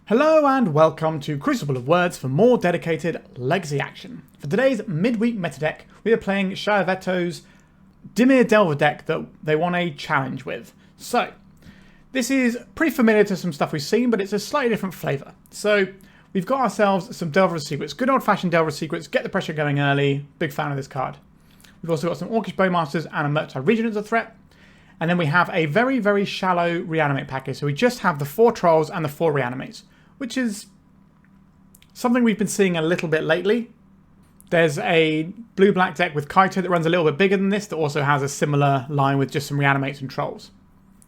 Hello and welcome to Crucible of Words for more dedicated legacy action. For today's midweek meta deck, we are playing Schiaveto's Dimir Delver Deck that they won a challenge with. So, this is pretty familiar to some stuff we've seen, but it's a slightly different flavour. So, we've got ourselves some Delver Secrets. Good old-fashioned Delver Secrets, get the pressure going early. Big fan of this card. We've also got some Orcish Bowmasters and a Murktide Regent as a threat. And then we have a very, very shallow Reanimate package. So we just have the 4 Trolls and the 4 Reanimates, which is something we've been seeing a little bit lately. There's a blue-black deck with Kaito that runs a little bit bigger than this that also has a similar line with just some Reanimates and Trolls.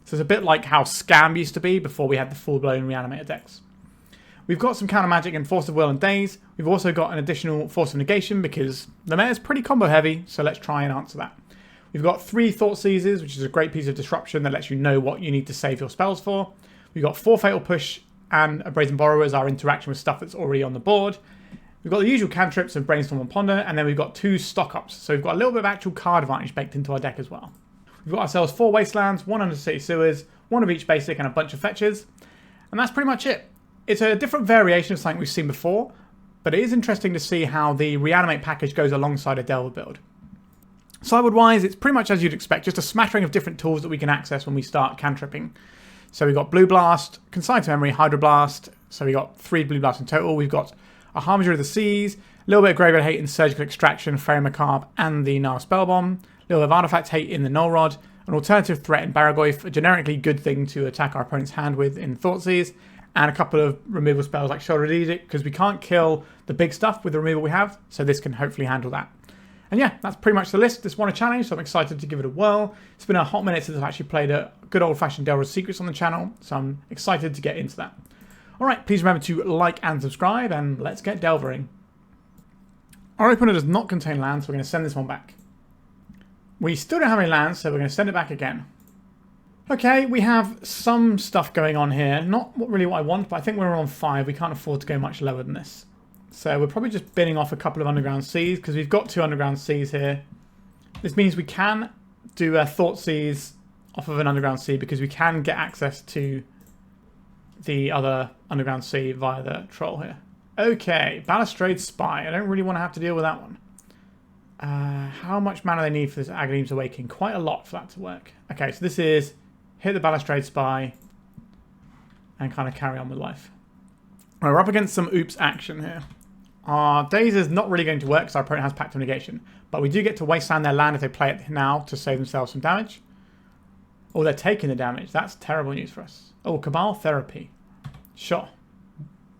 So it's a bit like how Scam used to be before we had the full-blown Reanimator decks. We've got some counter magic and Force of Will and Daze. We've also got an additional Force of Negation because the meta is pretty combo heavy, so let's try and answer that. We've got 3 Thought Seizes, which is a great piece of disruption that lets you know what you need to save your spells for. We've got 4 Fatal Push and a Brazen Borrower as our interaction with stuff that's already on the board. We've got the usual cantrips of Brainstorm and Ponder, and then we've got 2 stock-ups. So we've got a little bit of actual card advantage baked into our deck as well. We've got ourselves 4 Wastelands, 1 Undercity Sewers, 1 of each basic, and a bunch of fetches. And that's pretty much it. It's a different variation of something we've seen before, but it is interesting to see how the Reanimate package goes alongside a Delver build. Sideboard-wise, it's pretty much as you'd expect, just a smattering of different tools that we can access when we start cantripping. So we've got Blue Blast, Consign to Memory, Hydroblast. So we've got 3 Blue Blasts in total. We've got a Harbinger of the Seas, a little bit of Graveyard Hate in Surgical Extraction, Fairy Macabre, and the Nile Spellbomb. A little bit of Artifact Hate in the Null Rod. An alternative threat in Baragoyf, a generically good thing to attack our opponent's hand with in Thoughtseize. And a couple of removal spells like Shoulder Edict, because we can't kill the big stuff with the removal we have. So this can hopefully handle that. And yeah, that's pretty much the list. This won a challenge, so I'm excited to give it a whirl. It's been a hot minute since I've actually played a good old-fashioned Delver Secrets on the channel, so I'm excited to get into that. Alright, please remember to like and subscribe, and let's get delvering. Our opener does not contain lands, so we're going to send this one back. We still don't have any lands, so we're going to send it back again. Okay, we have some stuff going on here. Not really what I want, but I think we're on 5. We can't afford to go much lower than this. So we're probably just binning off a couple of Underground Seas because we've got 2 Underground Seas here. This means we can do a Thoughtseize off of an Underground Sea because we can get access to the other Underground Sea via the Troll here. Okay, Balustrade Spy. I don't really want to have to deal with that one. How much mana they need for this Aghalim's Awakening? Quite a lot for that to work. Okay, so this is hit the Balustrade Spy and kind of carry on with life. Right, we're up against some oops action here. Our Daze is not really going to work because our opponent has Pact of Negation. But we do get to wasteland their land if they play it now to save themselves some damage. Oh, they're taking the damage. That's terrible news for us. Oh, Cabal Therapy. Sure.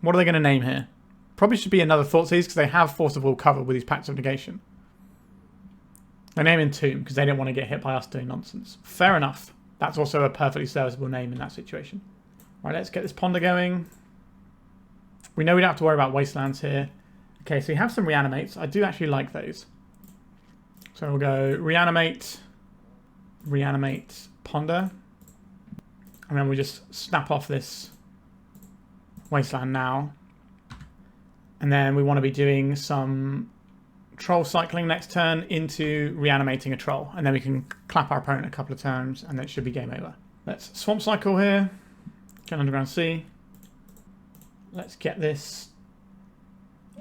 What are they going to name here? Probably should be another Thoughtseize because they have Force of Will covered with these Pacts of Negation. They name Entomb because they don't want to get hit by us doing nonsense. Fair enough. That's also a perfectly serviceable name in that situation. Right, let's get this Ponder going. We know we don't have to worry about Wastelands here. Okay, so we have some Reanimates. I do actually like those. So we'll go Reanimate, Reanimate, Ponder. And then we just snap off this Wasteland now. And then we want to be doing some Troll cycling next turn into reanimating a Troll. And then we can clap our opponent a couple of turns and then it should be game over. Let's Swamp Cycle here. Get an Underground Sea. Let's get this.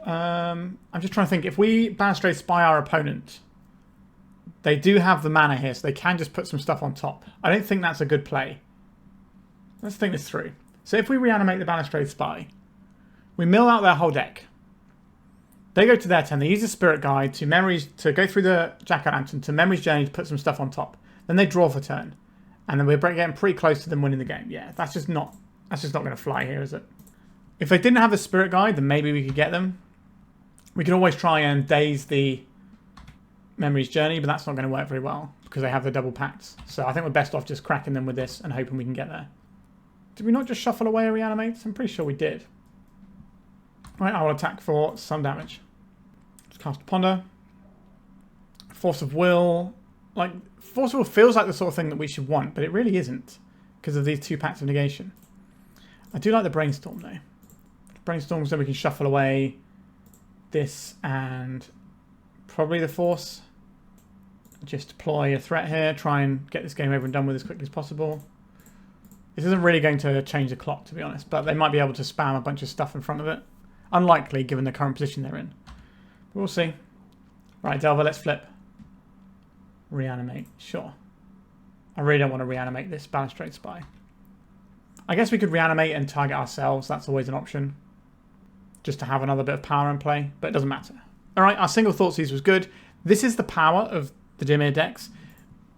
I'm just trying to think. If we Balustrade Spy our opponent, they do have the mana here, so they can just put some stuff on top. I don't think that's a good play. Let's think this through. So if we reanimate the Balustrade Spy, we mill out their whole deck. They go to their turn. They use the Spirit Guide to go through the Jack-O-Lantern to Memory's Journey to put some stuff on top. Then they draw for turn, and then we're getting pretty close to them winning the game. Yeah, that's just not going to fly here, is it? If they didn't have the Spirit Guide, then maybe we could get them. We can always try and daze the Memory's Journey, but that's not going to work very well because they have the double pacts. So I think we're best off just cracking them with this and hoping we can get there. Did we not just shuffle away a Reanimate? I'm pretty sure we did. Right, I will attack for some damage. Let's cast a Ponder. Force of Will. Like, Force of Will feels like the sort of thing that we should want, but it really isn't because of these 2 Pacts of Negation. I do like the Brainstorm though. Brainstorm so we can shuffle away this and probably the Force. Just deploy a threat here, try and get this game over and done with as quickly as possible. This isn't really going to change the clock, to be honest, but they might be able to spam a bunch of stuff in front of it. Unlikely, given the current position they're in. But we'll see. Right, Delver, let's flip. Reanimate, sure. I really don't want to reanimate this Balustrade Spy. I guess we could reanimate and target ourselves. That's always an option. Just to have another bit of power in play, but it doesn't matter. Alright, our single Thoughtseize was good. This is the power of the Dimir decks.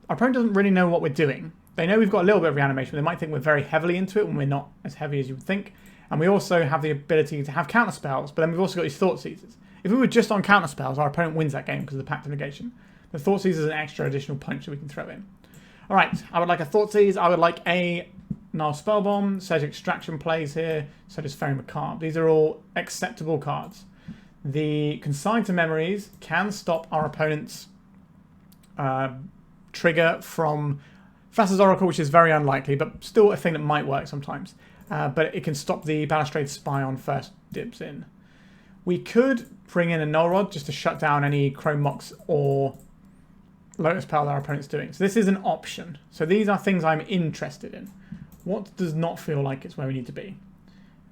Our opponent doesn't really know what we're doing. They know we've got a little bit of reanimation. They might think we're very heavily into it when we're not as heavy as you would think. And we also have the ability to have counterspells, but then we've also got these Thoughtseizes. If we were just on counterspells, our opponent wins that game because of the Pact of Negation. The Thoughtseize is an extra additional punch that we can throw in. Alright, I would like a Thoughtseize. I would like a Null Spellbomb. Surge Extraction plays here. So does Fairy Macabre. These are all acceptable cards. The Consign to Memories can stop our opponent's trigger from Thassa's Oracle, which is very unlikely, but still a thing that might work sometimes. But it can stop the Balustrade Spy on first dibs in. We could bring in a Null Rod just to shut down any Chrome Mox or Lotus Pearl that our opponent's doing. So this is an option. So these are things I'm interested in. What does not feel like it's where we need to be?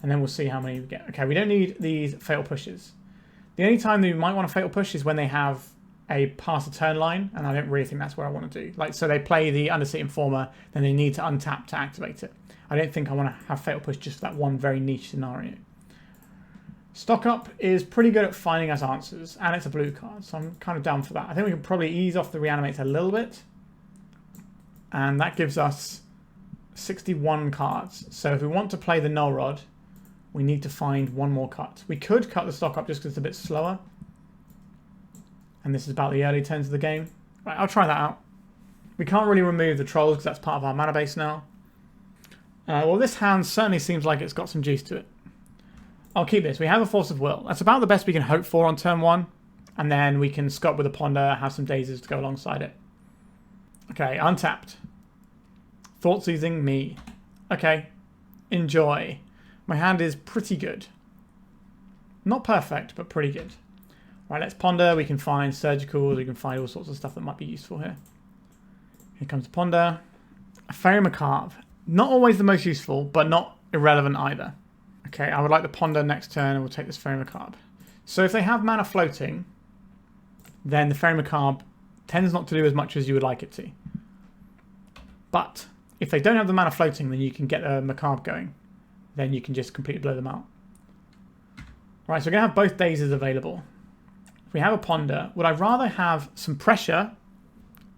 And then we'll see how many we get. Okay, we don't need these Fatal Pushes. The only time that we might want to Fatal Push is when they have a pass a turn line, and I don't really think that's where I want to do. Like, so they play the Undersea Informer, then they need to untap to activate it. I don't think I want to have Fatal Push just for that one very niche scenario. Stock Up is pretty good at finding us answers, and it's a blue card, so I'm kind of down for that. I think we can probably ease off the Reanimator a little bit, and that gives us 61 cards. So if we want to play the Null Rod, we need to find one more cut. We could cut the Stock Up just because it's a bit slower, and this is about the early turns of the game. Right, I'll try that out. We can't really remove the Trolls because that's part of our mana base now. Well, this hand certainly seems like it's got some juice to it. I'll keep this. We have a Force of Will. That's about the best we can hope for on turn 1. And then we can Scot with a Ponder, have some Daisies to go alongside it. Okay, untapped. Thoughtseizing me. Okay, enjoy. My hand is pretty good. Not perfect, but pretty good. Right, let's Ponder. We can find Surgicals. We can find all sorts of stuff that might be useful here. Here comes Ponder. A Fairy Macabre. Not always the most useful, but not irrelevant either. Okay, I would like the Ponder next turn, and we'll take this Fairy Macabre. So if they have mana floating, then the Fairy Macabre tends not to do as much as you would like it to. But if they don't have the mana floating, then you can get a Macabre going. Then you can just completely blow them out. Right, so we're going to have both Daisies available. If we have a Ponder, would I rather have some pressure,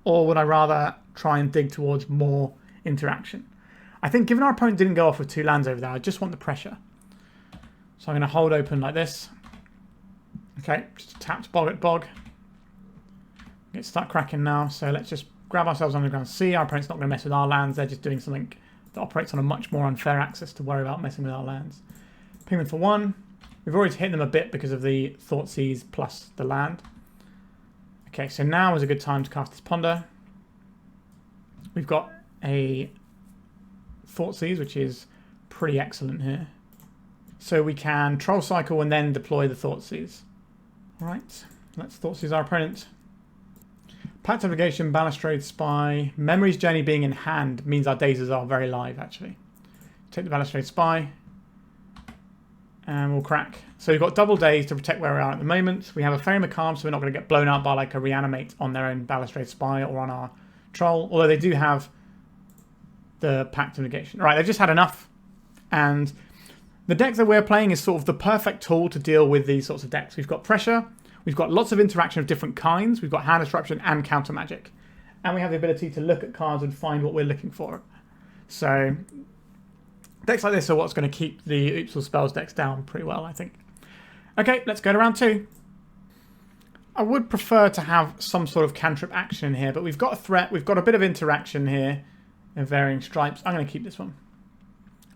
or would I rather try and dig towards more interaction? I think given our opponent didn't go off with 2 lands over there, I just want the pressure. So I'm going to hold open like this. Okay, just tapped Bog at Bog. Get start cracking now, so let's just grab ourselves Underground Sea. Our opponent's not going to mess with our lands, they're just doing something that operates on a much more unfair axis to worry about messing with our lands. Ping them for 1. We've already hit them a bit because of the Thoughtseize plus the land. Okay, so now is a good time to cast this Ponder. We've got a Thoughtseize, which is pretty excellent here. So we can Troll Cycle and then deploy the Thoughtseize. Alright, let's Thoughtseize our opponent. Pact of Negation, Balustrade Spy. Memory's Journey being in hand means our Daisies are very live, actually. Take the Balustrade Spy. And we'll crack. So we've got double Daze to protect where we are at the moment. We have a Fairy Macabre, so we're not going to get blown out by like a Reanimate on their own Balustrade Spy or on our Troll. Although they do have the Pact of Negation. Right, they've just had enough. And the deck that we're playing is sort of the perfect tool to deal with these sorts of decks. We've got pressure. We've got lots of interaction of different kinds. We've got hand disruption and counter magic. And we have the ability to look at cards and find what we're looking for. So decks like this are what's going to keep the Oops All Spells decks down pretty well, I think. Okay, let's go to round 2. I would prefer to have some sort of cantrip action here, but we've got a threat. We've got a bit of interaction here in varying stripes. I'm going to keep this one.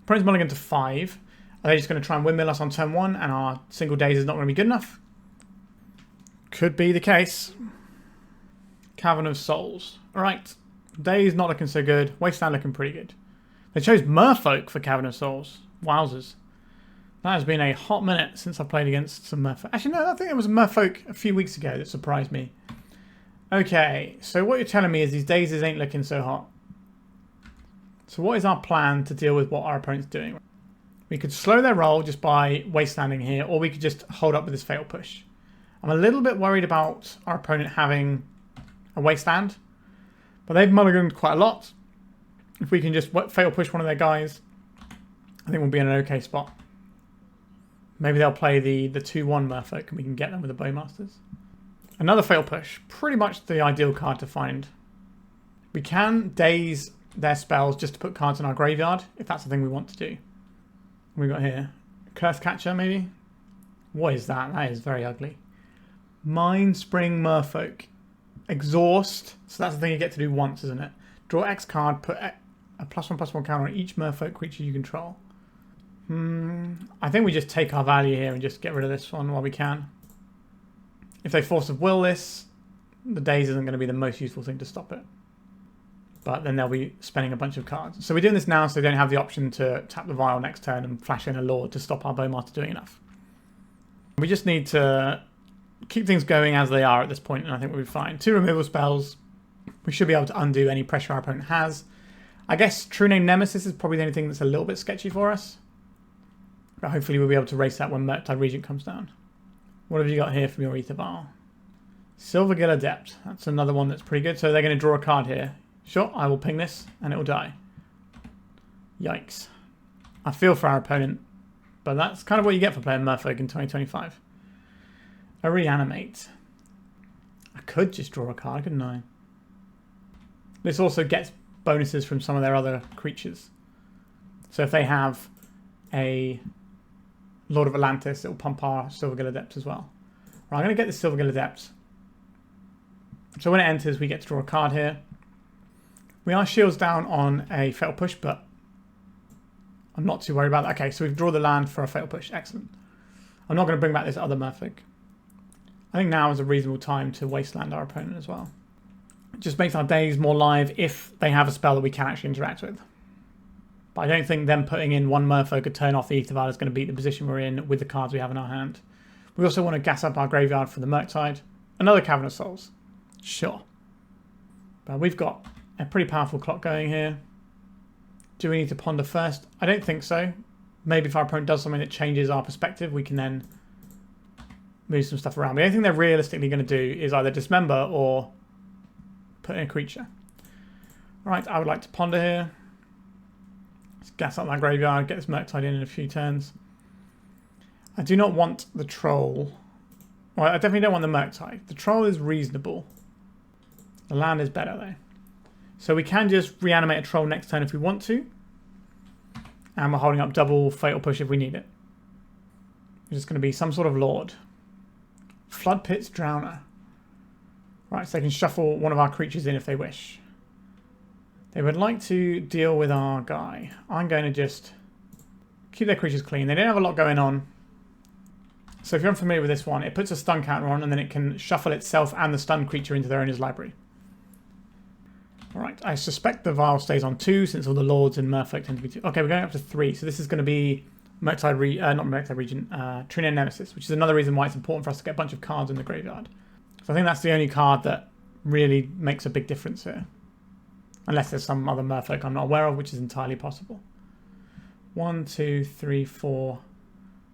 Opponent's mulligan to 5. Are they just going to try and windmill us on turn 1 and our single Daze is not going to be good enough? Could be the case. Cavern of Souls. Alright. Daze not looking so good. Wasteland looking pretty good. They chose Merfolk for Cavern of Souls. Wowzers. That has been a hot minute since I played against some Merfolk. Actually, no, I think it was a Merfolk a few weeks ago that surprised me. Okay, so what you're telling me is these Daisies ain't looking so hot. So what is our plan to deal with what our opponent's doing? We could slow their roll just by wastelanding here, or we could just hold up with this Fatal Push. I'm a little bit worried about our opponent having a wasteland, but they've mulliganed quite a lot. If we can just Fatal Push one of their guys, I think we'll be in an okay spot. Maybe they'll play the 2-1 Merfolk and we can get them with the Bowmasters. Another Fatal Push, pretty much the ideal card to find. We can daze their spells just to put cards in our graveyard, if that's the thing we want to do. What we got here? Curse Catcher, maybe? What is that? That is very ugly. Mindspring Merfolk. Exhaust. So that's the thing you get to do once, isn't it? Draw X card, put a +1/+1 counter on each Merfolk creature you control. I think we just take our value here and just get rid of this one while we can. If they Force of Will this, the daze isn't going to be the most useful thing to stop it. But then they'll be spending a bunch of cards. So we're doing this now so they don't have the option to tap the Vial next turn and flash in a Lord to stop our Bowmaster doing enough. We just need to keep things going as they are at this point, and I think we'll be fine. 2 removal spells. We should be able to undo any pressure our opponent has. I guess True Name Nemesis is probably the only thing that's a little bit sketchy for us. But hopefully we'll be able to race that when Murktide Regent comes down. What have you got here from your Ether Vial? Silvergill Adept. That's another one that's pretty good. So they're going to draw a card here. Sure, I will ping this and it will die. Yikes. I feel for our opponent, but that's kind of what you get for playing Merfolk in 2025. A Reanimate. I could just draw a card, couldn't I? This also gets bonuses from some of their other creatures. So if they have a Lord of Atlantis, it will pump our Silvergill Adept as well. Right, I'm going to get the Silvergill Adept. So when it enters, we get to draw a card here. We are shields down on a Fatal Push, but I'm not too worried about that. Okay, so we've drawn the land for a Fatal Push. Excellent. I'm not going to bring back this other Merfolk. I think now is a reasonable time to wasteland our opponent as well. It just makes our days more live if they have a spell that we can actually interact with. But I don't think them putting in 1 Merfolk a turn off the Ether Vial is going to beat the position we're in with the cards we have in our hand. We also want to gas up our graveyard for the Murktide. Another Cavern of Souls. Sure. But we've got a pretty powerful clock going here. Do we need to ponder first? I don't think so. Maybe if our opponent does something that changes our perspective, we can then move some stuff around. The only thing they're realistically going to do is either dismember or put in a creature. Alright, I would like to ponder here. Let's gas up that graveyard, get this Murktide in a few turns. I do not want the Troll. Well, I definitely don't want the Murktide. The Troll is reasonable. The land is better though. So we can just reanimate a Troll next turn if we want to. And we're holding up double Fatal Push if we need it. It's just going to be some sort of Lord. Flood Pit's Drowner. Right, so they can shuffle one of our creatures in if they wish. They would like to deal with our guy. I'm going to just keep their creatures clean. They don't have a lot going on. So if you're unfamiliar with this one, it puts a stun counter on and then it can shuffle itself and the stun creature into their owner's library. Alright, I suspect the Vial stays on 2 since all the Lords in Merfolk tend to be 2. Okay, we're going up to 3. So this is going to be not Murktide Regent, True Name Nemesis, which is another reason why it's important for us to get a bunch of cards in the graveyard. So I think that's the only card that really makes a big difference here. Unless there's some other Merfolk I'm not aware of, which is entirely possible. 1, 2, 3, 4,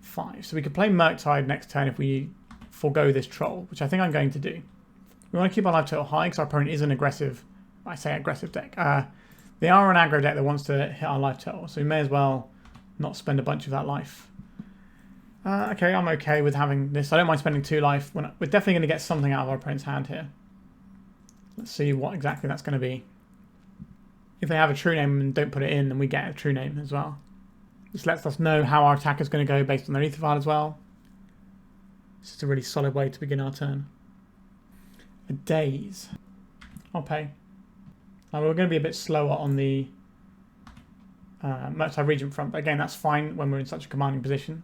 5. So we could play Murktide next turn if we forego this Troll, which I think I'm going to do. We want to keep our life total high because our opponent is an aggressive, I say aggressive deck. They are an aggro deck that wants to hit our life total, so we may as well not spend a bunch of that life. Okay, I'm okay with having this. I don't mind spending 2 life. We're definitely going to get something out of our opponent's hand here. Let's see what exactly that's going to be. If they have a True Name and don't put it in, then we get a True Name as well. This lets us know how our attack is going to go based on their Ether Vial as well. This is a really solid way to begin our turn. A Daze. I'll pay. Now we're going to be a bit slower on the Murktide Regent front, but again that's fine when we're in such a commanding position.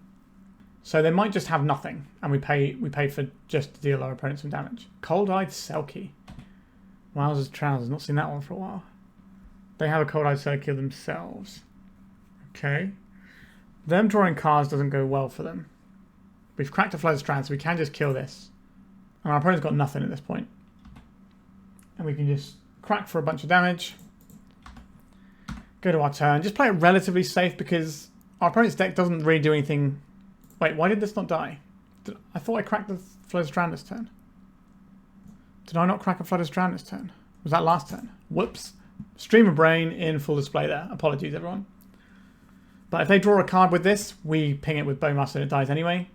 So they might just have nothing, and we pay for just to deal our opponent some damage. Cold-Eyed Selkie. Wowzers Trousers, not seen that one for a while. They have a Cold-Eyed Selkie themselves. Okay. Them drawing cards doesn't go well for them. We've cracked a Flooded Strand, so we can just kill this. And our opponent's got nothing at this point. And we can just crack for a bunch of damage. Go to our turn. Just play it relatively safe because our opponent's deck doesn't really do anything. Wait, why did this not die? I thought I cracked the Flooded Strand this turn. Did I not crack a Flooded Strand this turn? Was that last turn? Whoops. Stream of brain in full display there. Apologies, everyone. But if they draw a card with this, we ping it with Bowmaster and it dies anyway.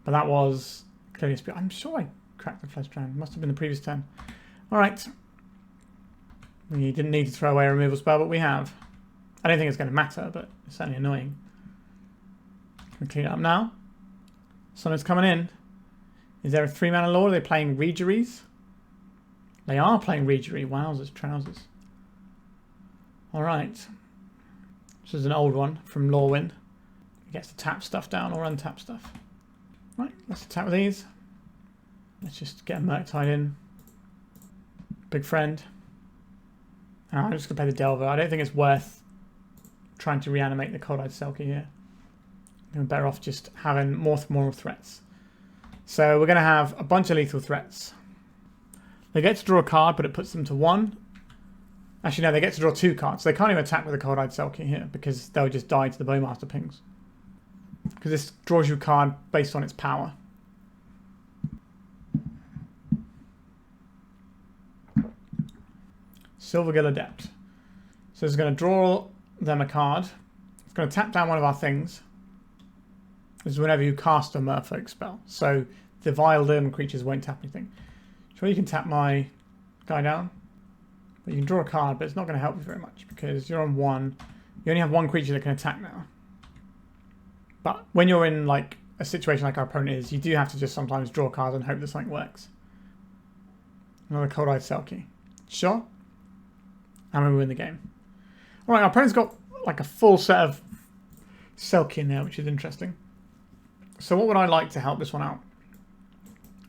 But that was clearly a spear. I'm sure I cracked the Flooded Strand. Must have been the previous turn. Alright. We didn't need to throw away a removal spell, but we have. I don't think it's going to matter, but it's certainly annoying. Can we clean it up now? Someone's coming in. Is there a 3-mana lord? Are they playing Regeries? They are playing Regery. Wowzers, trousers. Alright. This is an old one from Lorien. He gets to tap stuff down or untap stuff. Right, let's attack with these. Let's just get a Murktide in. Big friend. I'm just going to play the Delver. I don't think it's worth trying to reanimate the Cold-Eyed Selkie here. I'm better off just having more threats. So we're going to have a bunch of lethal threats. They get to draw a card, but it puts them to 1. Actually, no, they get to draw 2 cards. So they can't even attack with the Cold-Eyed Selkie here because they'll just die to the Bowmaster pings. Because this draws you a card based on its power. Silvergill Adept. So it's going to draw them a card. It's going to tap down one of our things. This is whenever you cast a Merfolk spell. So the Vile Limb creatures won't tap anything. Sure, you can tap my guy down. But you can draw a card, but it's not going to help you very much because you're on 1. You only have 1 creature that can attack now. But when you're in like a situation like our opponent is, you do have to just sometimes draw cards and hope that something works. Another Cold-Eyed Selkie. Sure. And we win the game. Alright, our opponent's got like a full set of Selkie in there, which is interesting. So what would I like to help this one out?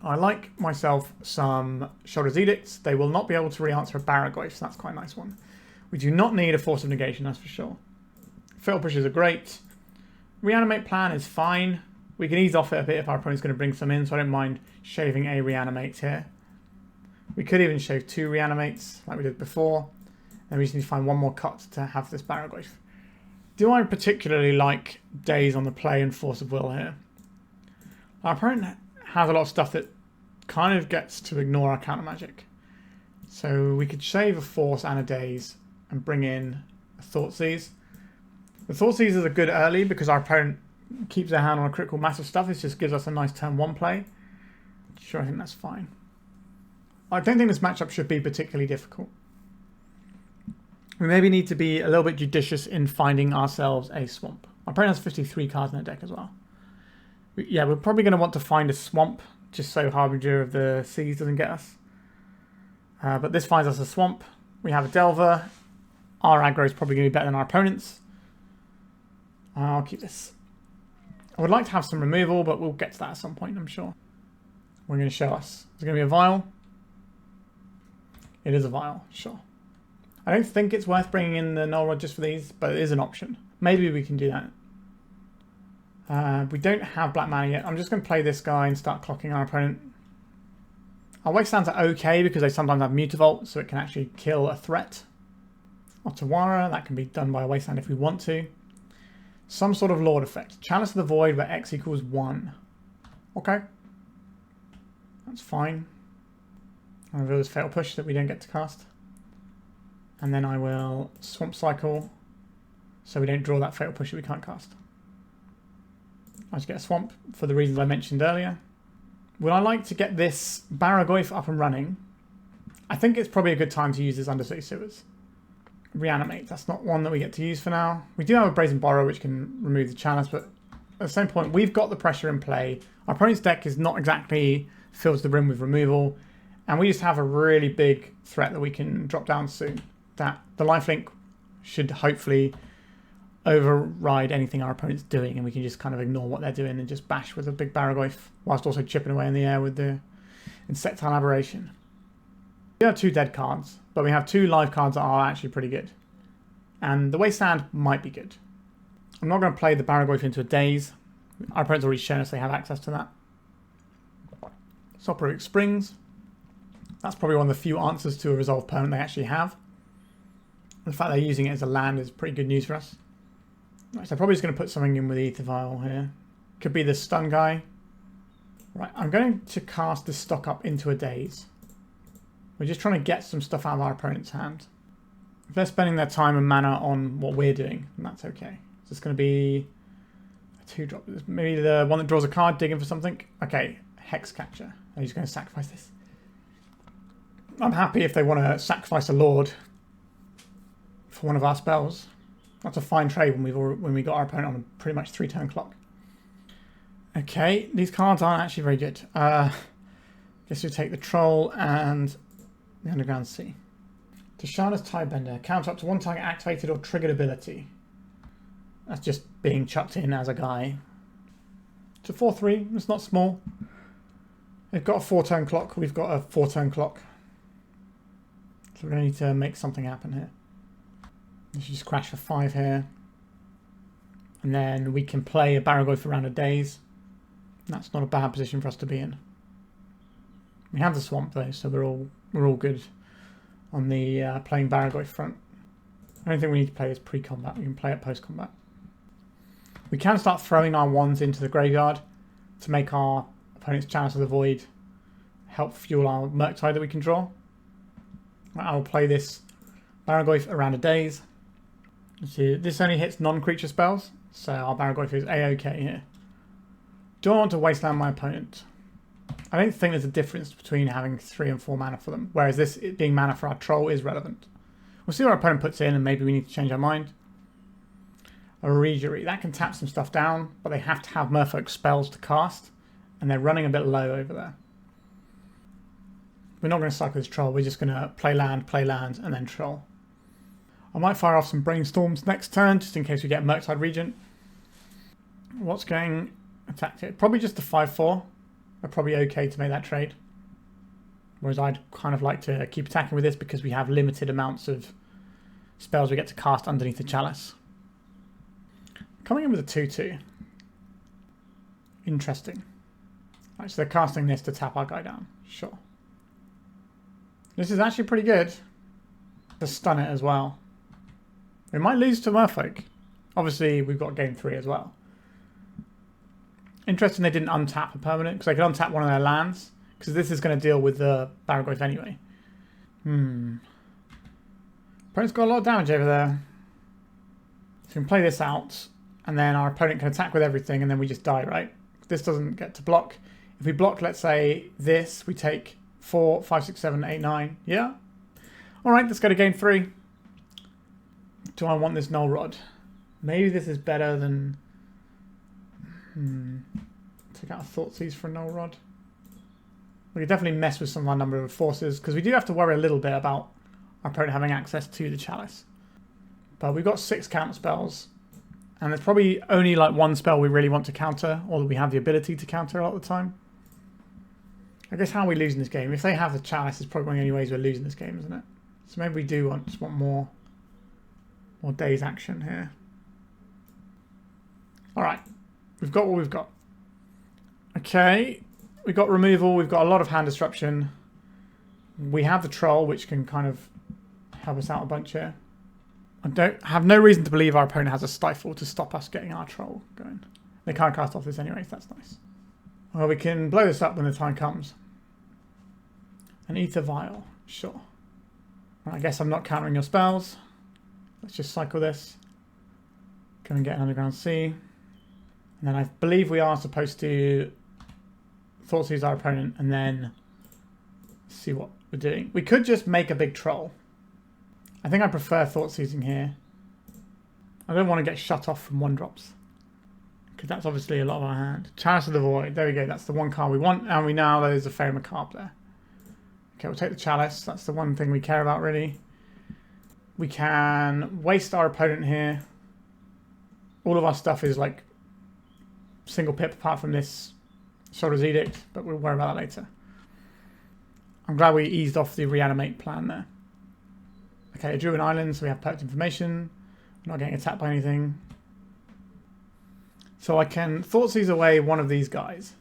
I like myself some Shoulder's Edicts. They will not be able to re-answer a Barragoyf, so that's quite a nice one. We do not need a Force of Negation, that's for sure. Fatal Pushes are great. Reanimate Plan is fine. We can ease off it a bit if our opponent's going to bring some in, so I don't mind shaving a Reanimate here. We could even shave 2 Reanimates, like we did before. And we just need to find 1 more cut to have this Barragoyf. Do I particularly like Daze on the play and Force of Will here? Our opponent has a lot of stuff that kind of gets to ignore our counter magic. So we could shave a Force and a Daze and bring in a Thoughtseize. The Thoughtseize is a good early because our opponent keeps their hand on a critical massive stuff. It just gives us a nice turn 1 play. Sure, I think that's fine. I don't think this matchup should be particularly difficult. We maybe need to be a little bit judicious in finding ourselves a swamp. Our opponent has 53 cards in their deck as well. Yeah, we're probably going to want to find a swamp just so Harbinger of the Seas doesn't get us. But this finds us a swamp. We have a Delver. Our aggro is probably going to be better than our opponent's. I'll keep this. I would like to have some removal, but we'll get to that at some point, I'm sure. We're going to show us. Is it going to be a Vial? It is a Vial, sure. I don't think it's worth bringing in the Null Rod just for these, but it is an option. Maybe we can do that. We don't have black mana yet. I'm just going to play this guy and start clocking our opponent. Our Wastelands are okay because they sometimes have Mutavault, so it can actually kill a threat. Otawara, that can be done by a Wasteland if we want to. Some sort of Lord effect. Chalice of the Void where X equals 1. Okay. That's fine. I'll reveal this Fatal Push that we don't get to cast. And then I will Swamp Cycle so we don't draw that Fatal Push that we can't cast. I just get a Swamp for the reasons I mentioned earlier. Would I like to get this Barragoyf up and running? I think it's probably a good time to use this Undercity Sewers. Reanimate, that's not one that we get to use for now. We do have a Brazen Borrow which can remove the Chalice, but at the same point we've got the pressure in play. Our opponent's deck is not exactly filled to the brim with removal, and we just have a really big threat that we can drop down soon. That the lifelink should hopefully override anything our opponent's doing, and we can just kind of ignore what they're doing and just bash with a big Barragoyf whilst also chipping away in the air with the Insectile Aberration. We have 2 dead cards, but we have 2 live cards that are actually pretty good. And the Wasteland might be good. I'm not going to play the Barragoyf into a Daze. Our opponent's already shown us they have access to that. Soporific Springs. That's probably one of the few answers to a resolve permanent they actually have. The fact they're using it as a land is pretty good news for us. Right, so I'm probably just going to put something in with Ether Vial here. Could be the stun guy. Right, I'm going to cast this stock up into a daze. We're just trying to get some stuff out of our opponent's hand. If they're spending their time and mana on what we're doing, then that's okay. So it's going to be a 2-drop. Maybe the one that draws a card, digging for something. Okay, Hex Catcher. Oh, he's going to sacrifice this. I'm happy if they want to sacrifice a Lord for one of our spells. That's a fine trade when we got our opponent on a pretty much 3-turn clock. Okay, these cards aren't actually very good. Guess we take the Troll and the Underground Sea. Tishana's Tidebender. Counter up to one target activated or triggered ability. That's just being chucked in as a guy. It's a 4-3. It's not small. They've got a 4-turn clock. We've got a 4-turn clock. So we're going to need to make something happen here. We should just crash for 5 here. And then we can play a Barragoyf around a daze. That's not a bad position for us to be in. We have the swamp though, so we're all good on the playing Barragoyf front. I don't think we need to play this pre-combat. We can play it post-combat. We can start throwing our wands into the graveyard to make our opponent's Chalice of the Void help fuel our Murktide that we can draw. I'll play this Barragoyf around a daze. See, this only hits non-creature spells, so our Barragoyf is A-OK here. Do I want to Wasteland my opponent? I don't think there's a difference between having 3 and 4 mana for them, whereas this it being mana for our Troll is relevant. We'll see what our opponent puts in, and maybe we need to change our mind. A Regery. That can tap some stuff down, but they have to have Merfolk spells to cast, and they're running a bit low over there. We're not going to cycle this Troll, we're just going to play land, and then Troll. I might fire off some Brainstorms next turn, just in case we get Murktide Regent. What's going attack it? Probably just a 5-4. They're probably okay to make that trade. Whereas I'd kind of like to keep attacking with this because we have limited amounts of spells we get to cast underneath the Chalice. Coming in with a 2-2. Interesting. Right, so they're casting this to tap our guy down. Sure. This is actually pretty good. To stun it as well. We might lose to Merfolk. Obviously, we've got game 3 as well. Interesting they didn't untap a permanent, because they could untap one of their lands, because this is going to deal with the Barragoyf anyway. Opponent's got a lot of damage over there. So we can play this out, and then our opponent can attack with everything, and then we just die, right? This doesn't get to block. If we block, let's say, this, we take 4, 5, 6, 7, 8, 9. Yeah? Alright, let's go to game 3. Do I want this Null Rod? Maybe this is better than... Take out a Thoughtseize for a Null Rod. We could definitely mess with some of our number of forces, because we do have to worry a little bit about our opponent having access to the Chalice. But we've got 6 counter spells, and there's probably only like 1 spell we really want to counter, or that we have the ability to counter a lot of the time. I guess how are we losing this game? If they have the Chalice, it's probably one of the only ways we're losing this game, isn't it? So maybe we do just want more days action here. Alright. We've got what we've got. Okay, we've got removal, we've got a lot of hand disruption. We have the Troll, which can kind of help us out a bunch here. I have no reason to believe our opponent has a Stifle to stop us getting our Troll going. They can't cast off this anyway, so that's nice. Well, we can blow this up when the time comes. An Ether Vial, sure. Right, I guess I'm not countering your spells. Let's just cycle this. Go and get an Underground Sea. And then I believe we are supposed to Thoughtseize our opponent and then see what we're doing. We could just make a big Troll. I think I prefer Thoughtseizing here. I don't want to get shut off from 1-drops. Because that's obviously a lot of our hand. Chalice of the Void. There we go. That's the one card we want. And we know there's a Fairy Macabre there. Okay, we'll take the Chalice. That's the one thing we care about, really. We can waste our opponent here. All of our stuff is like single pip apart from this Shoulder's Edict, but we'll worry about that later. I'm glad we eased off the reanimate plan there. Okay, I drew an island, so we have perked information. We're not getting attacked by anything. So I can Thoughtseize away one of these guys.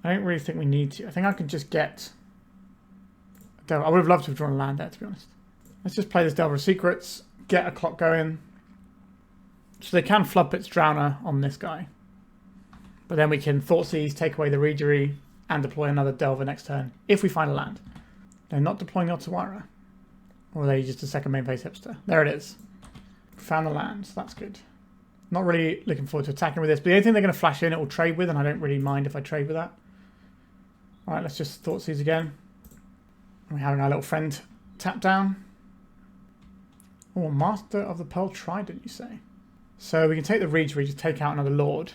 I don't really think we need to. I think I can just get... I would have loved to have drawn a land there, to be honest. Let's just play this Delver of Secrets, get a clock going. So they can Floodpit's Drowner on this guy. But then we can Thoughtseize, take away the Regery, and deploy another Delver next turn, if we find a land. They're not deploying Otawara. Or are they just a second main phase hipster? There it is. Found the land, so that's good. Not really looking forward to attacking with this, but the only thing they're going to flash in, it will trade with, and I don't really mind if I trade with that. Alright, let's just Thoughtseize again. We're having our little friend tap down. Oh, Master of the Pearl Trident, you say? So we can take the Regery, just take out another Lord.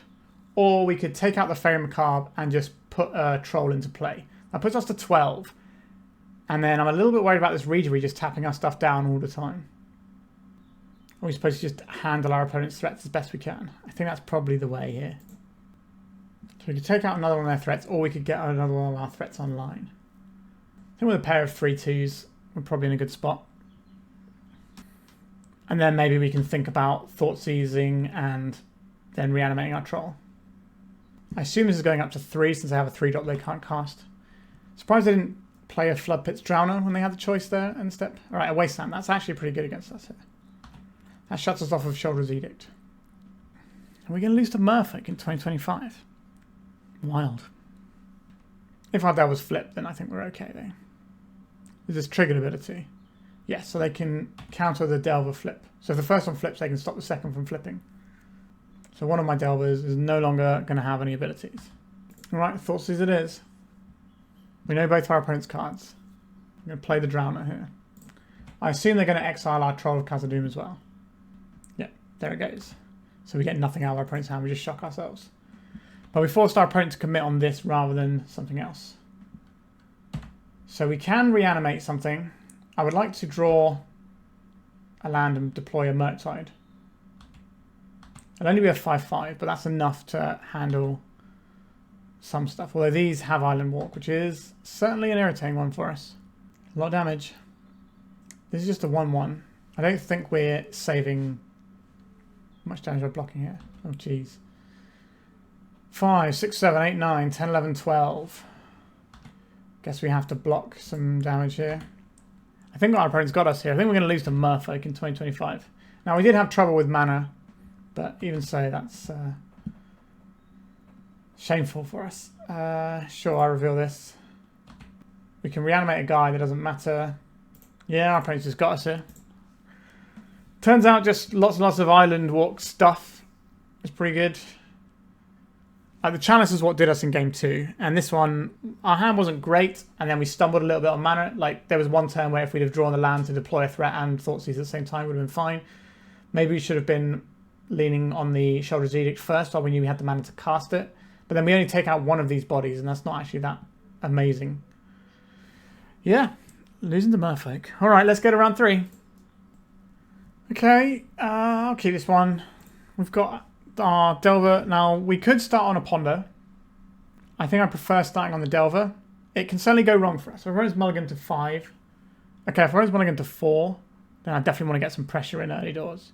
Or we could take out the Fairy Macabre and just put a Troll into play. That puts us to 12. And then I'm a little bit worried about this Regery just tapping our stuff down all the time. Or we're supposed to just handle our opponent's threats as best we can. I think that's probably the way here. So we could take out another one of their threats, or we could get another one of our threats online. I think with a pair of 3/2s, we're probably in a good spot. And then maybe we can think about Thoughtseizing and then reanimating our Troll. I assume this is going up to 3 since they have a 3-drop they can't cast. Surprised they didn't play a Floodpit's Drowner when they had the choice there in step. Alright, a Wasteland. That's actually pretty good against us here. That shuts us off of Shoulder's Edict. Are we going to lose to Merfolk in 2025? Wild. If our Delver's flipped, then I think we're okay though. Is this triggered ability? Yes, so they can counter the Delver flip. So if the first one flips, they can stop the second from flipping. So one of my Delvers is no longer going to have any abilities. Alright, Thoughtseize it is. We know both our opponent's cards. I'm going to play the Drowner here. I assume they're going to exile our Troll of Khazad-dûm as well. Yeah, there it goes. So we get nothing out of our opponent's hand, we just shock ourselves. But we forced our opponent to commit on this rather than something else. So we can reanimate something. I would like to draw a land and deploy a Murktide. It'll only be a 5/5, but that's enough to handle some stuff. Although these have Island Walk, which is certainly an irritating one for us. A lot of damage. This is just a 1/1. I don't think we're saving much damage by blocking here. Oh, jeez. 5, 6, 7, 8, 9, 10, 11, 12. Guess we have to block some damage here. I think our opponent's got us here. I think we're going to lose to Merfolk in 2025. Now, we did have trouble with mana, but even so, that's shameful for us. Sure, I reveal this. We can reanimate a guy, that doesn't matter. Yeah, our opponent's just got us here. Turns out just lots and lots of Island Walk stuff. It's pretty good. The Chalice is what did us in game 2, and this one, our hand wasn't great, and then we stumbled a little bit on mana. Like, there was one turn where if we'd have drawn the land to deploy a threat and Thoughtseize at the same time, it would have been fine. Maybe we should have been leaning on the Shoulder's Edict first, while we knew we had the mana to cast it. But then we only take out one of these bodies, and that's not actually that amazing. Yeah, losing to Merfolk. Alright, let's go to round 3. Okay, I'll keep this one. We've got our Delver. Now, we could start on a Ponder. I think I prefer starting on the Delver. It can certainly go wrong for us. So if Rose Mulligan to 5. Okay, if Rose Mulligan to 4, then I definitely want to get some pressure in early doors.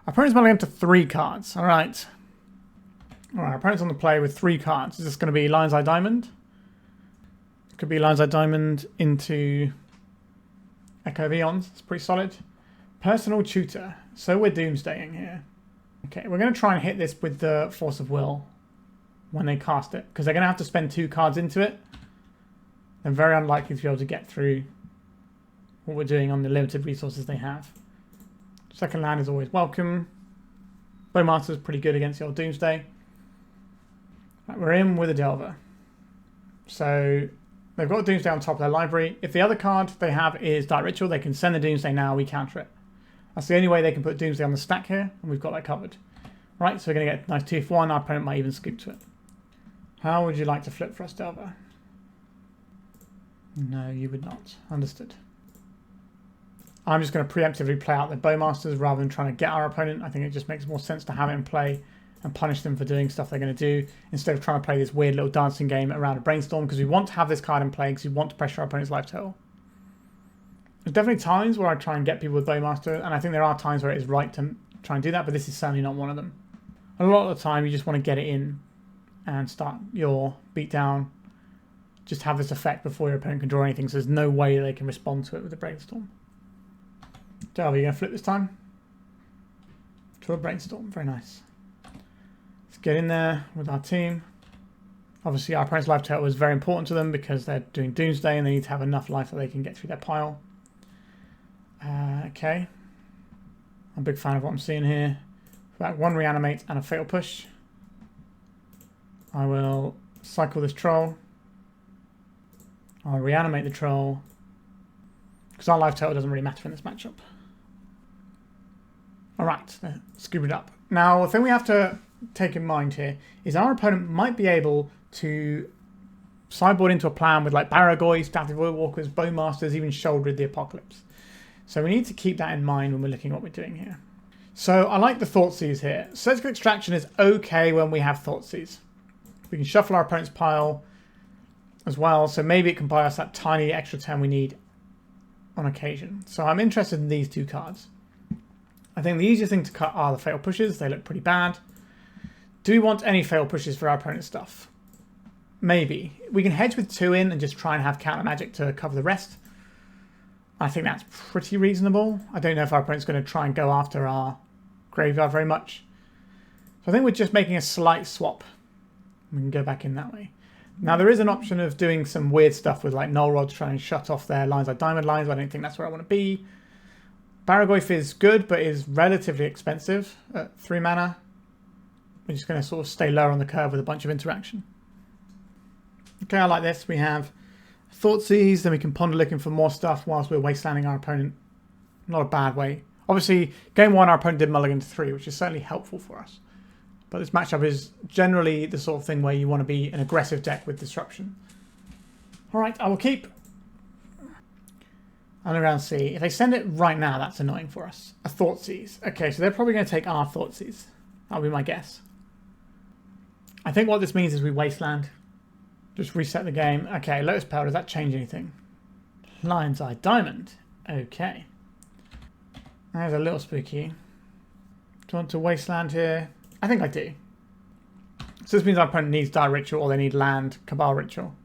Our opponent's Mulligan to 3 cards. Alright. Alright, our opponent's on the play with 3 cards. Is this going to be Lion's Eye Diamond? It could be Lion's Eye Diamond into Echo of Eons. It's pretty solid. Personal Tutor. So we're doomsdaying here. Okay, we're going to try and hit this with the Force of Will when they cast it, because they're going to have to spend 2 cards into it. They're very unlikely to be able to get through what we're doing on the limited resources they have. Second land is always welcome. Bowmaster is pretty good against the old Doomsday. Right, we're in with a Delver. So they've got a Doomsday on top of their library. If the other card they have is Dark Ritual, they can send the Doomsday now, we counter it. That's the only way they can put Doomsday on the stack here, and we've got that covered. Right, so we're going to get a nice 2 for 1. Our opponent might even scoop to it. How would you like to flip for us, Delver? No, you would not. Understood. I'm just going to preemptively play out the Bowmasters rather than trying to get our opponent. I think it just makes more sense to have it in play and punish them for doing stuff they're going to do, instead of trying to play this weird little dancing game around a Brainstorm, because we want to have this card in play because we want to pressure our opponent's life total. There's definitely times where I try and get people with Bowmaster, and I think there are times where it is right to try and do that, but this is certainly not one of them. A lot of the time you just want to get it in and start your beatdown, just have this effect before your opponent can draw anything, so there's no way they can respond to it with the Brainstorm. Delver, you going to flip this time? To a Brainstorm. Very nice. Let's get in there with our team. Obviously, our opponent's life total is very important to them because they're doing Doomsday and they need to have enough life that they can get through their pile. Okay. I'm a big fan of what I'm seeing here. About 1 reanimate and a fatal push. I will cycle this troll. I'll reanimate the troll. Because our life total doesn't really matter in this matchup. Alright, scoop it up. Now, the thing we have to take in mind here is our opponent might be able to sideboard into a plan with like Barragoys, Static Voidwalkers, Bowmasters, even Shoulder the Apocalypse. So we need to keep that in mind when we're looking at what we're doing here. So I like the Thoughtseize here. Surgical Extraction is okay when we have Thoughtseize. We can shuffle our opponent's pile as well, so maybe it can buy us that tiny extra turn we need on occasion. So I'm interested in these two cards. I think the easiest thing to cut are the Fatal Pushes. They look pretty bad. Do we want any Fatal Pushes for our opponent's stuff? Maybe. We can hedge with 2 in and just try and have counter magic to cover the rest. I think that's pretty reasonable. I don't know if our opponent's going to try and go after our graveyard very much. So I think we're just making a slight swap. We can go back in that way. Now there is an option of doing some weird stuff with like Null Rod to try and shut off their lines like Diamond Lines. I don't think that's where I want to be. Barragoyf is good, but is relatively expensive at 3 mana. We're just going to sort of stay lower on the curve with a bunch of interaction. Okay, I like this. We have Thoughtseize, then we can ponder looking for more stuff whilst we're wastelanding our opponent. Not a bad way. Obviously, game 1 our opponent did mulligan to 3, which is certainly helpful for us. But this matchup is generally the sort of thing where you want to be an aggressive deck with disruption. Alright, I will keep. Underground Sea. If they send it right now, that's annoying for us. A Thoughtseize. Okay, so they're probably going to take our Thoughtseize. That'll be my guess. I think what this means is we wasteland. Just reset the game. Okay, Lotus Pearl, does that change anything? Lion's Eye Diamond. Okay. That is a little spooky. Do you want to wasteland here? I think I do. So this means our opponent needs Dire Ritual or they need land Cabal Ritual.